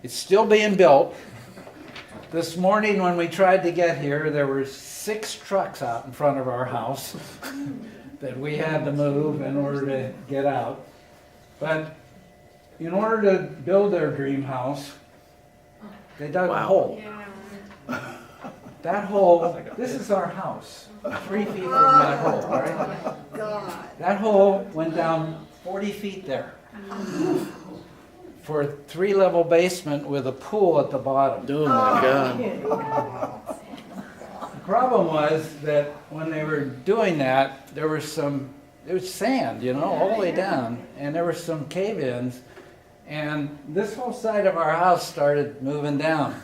It's still being built. This morning when we tried to get here, there were 6 trucks out in front of our house that we had to move in order to get out. But in order to build their dream house, they dug a hole. That hole, this is our house, 3 feet from that hole, all right? God. That hole went down 40 feet there for a 3-level basement with a pool at the bottom. Oh my God. The problem was that when they were doing that, there was sand, all the way down, and there were some cave-ins, and this whole side of our house started moving down.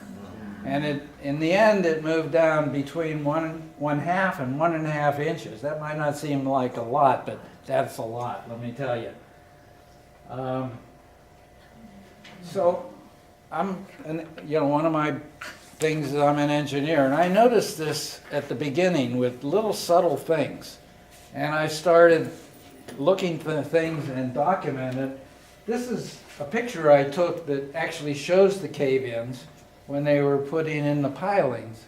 And in the end, it moved down between 1.5 and 1.5 inches. That might not seem like a lot, but that's a lot, let me tell you. So one of my things is I'm an engineer, and I noticed this at the beginning with little subtle things. And I started looking for things and documented. This is a picture I took that actually shows the cave-ins when they were putting in the pilings.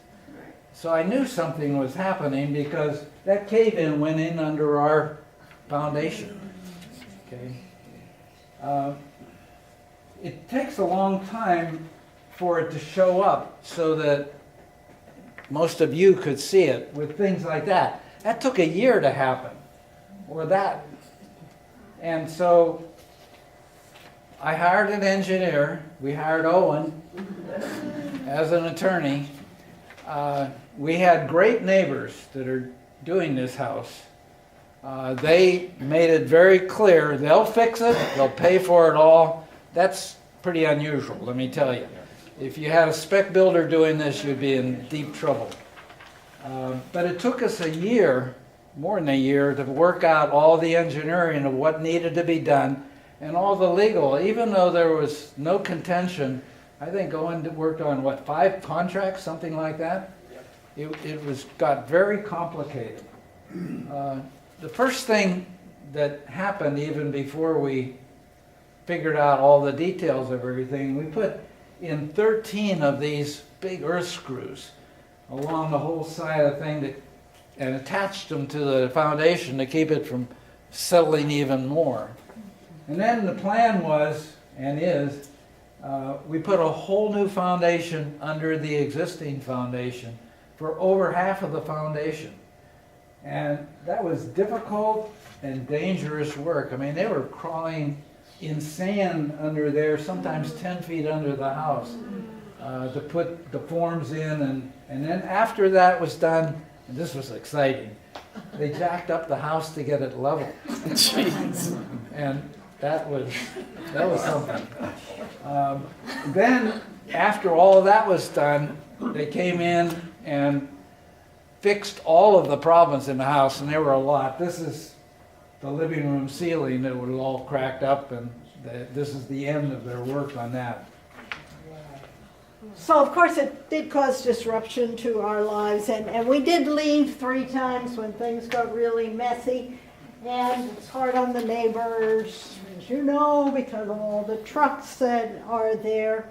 So I knew something was happening because that cave-in went in under our foundation. Okay. It takes a long time for it to show up so that most of you could see it with things like that. That took a year to happen, or that. And so I hired an engineer. We hired Owen as an attorney. We had great neighbors that are doing this house. They made it very clear they'll fix it, they'll pay for it all. That's pretty unusual, let me tell you. If you had a spec builder doing this, you'd be in deep trouble. But it took us a year, more than a year, to work out all the engineering of what needed to be done and all the legal. Even though there was no contention, I think Owen worked on, 5 contracts, something like that? It got very complicated. The first thing that happened, even before we figured out all the details of everything, we put in 13 of these big earth screws along the whole side of the thing and attached them to the foundation to keep it from settling even more. And then the plan was, and is, we put a whole new foundation under the existing foundation for over half of the foundation. And that was difficult and dangerous work. I mean, they were crawling in sand under there, sometimes 10 feet under the house, to put the forms in. And then after that was done, and this was exciting, they jacked up the house to get it level. Jeez. And that was something. Then, after all of that was done, they came in and fixed all of the problems in the house, and there were a lot. This is the living room ceiling that was all cracked up, and this is the end of their work on that. So of course it did cause disruption to our lives, and we did leave 3 times when things got really messy, and it's hard on the neighbors, as you know, because of all the trucks that are there.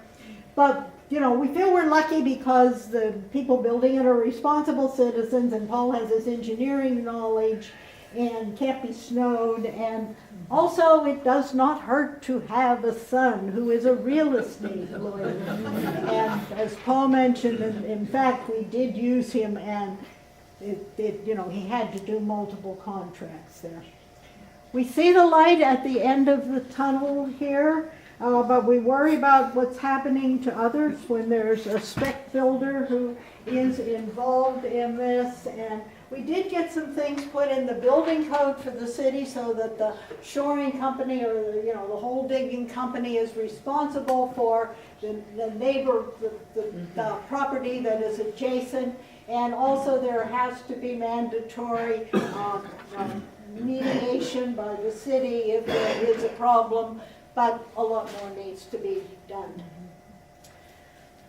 But we feel we're lucky because the people building it are responsible citizens, and Paul has his engineering knowledge, and can't be snowed. And also, it does not hurt to have a son who is a real estate lawyer. And as Paul mentioned, in fact, we did use him, and he had to do multiple contracts there. We see the light at the end of the tunnel here, but we worry about what's happening to others when there's a spec builder who is involved in this. And we did get some things put in the building code for the city so that the shoring company or the hole digging company is responsible for the neighbor, the property that is adjacent. And also there has to be mandatory mediation by the city if there is a problem, but a lot more needs to be done.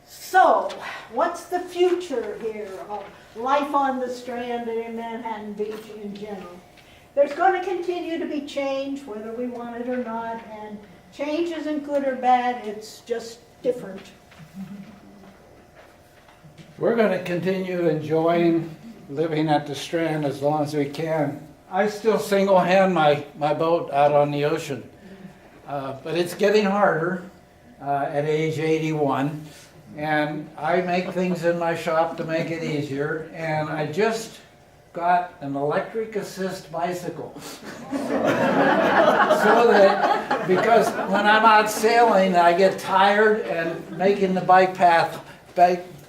So, what's the future here of life on the Strand and in Manhattan Beach in general? There's going to continue to be change, whether we want it or not, and change isn't good or bad, it's just different. We're going to continue enjoying living at the Strand as long as we can. I still single-hand my boat out on the ocean, but it's getting harder at age 81, and I make things in my shop to make it easier, and I just got an electric assist bicycle. So that, because when I'm out sailing, I get tired, and making the bike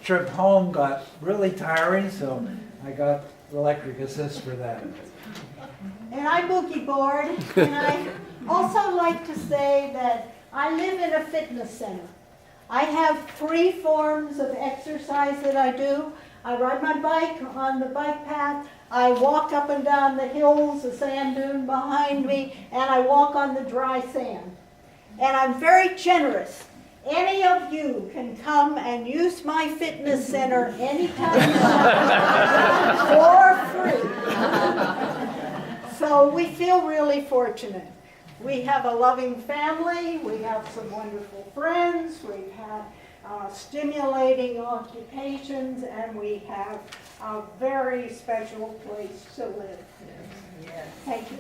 trip home got really tiring, so I got electric assist for that. And I boogie board, and I also like to say that I live in a fitness center. I have 3 forms of exercise that I do. I ride my bike on the bike path, I walk up and down the hills, the sand dune behind me, and I walk on the dry sand. And I'm very generous. Any of you can come and use my fitness center anytime for free. So we feel really fortunate. We have a loving family, we have some wonderful friends, we have stimulating occupations, and we have a very special place to live. Thank you.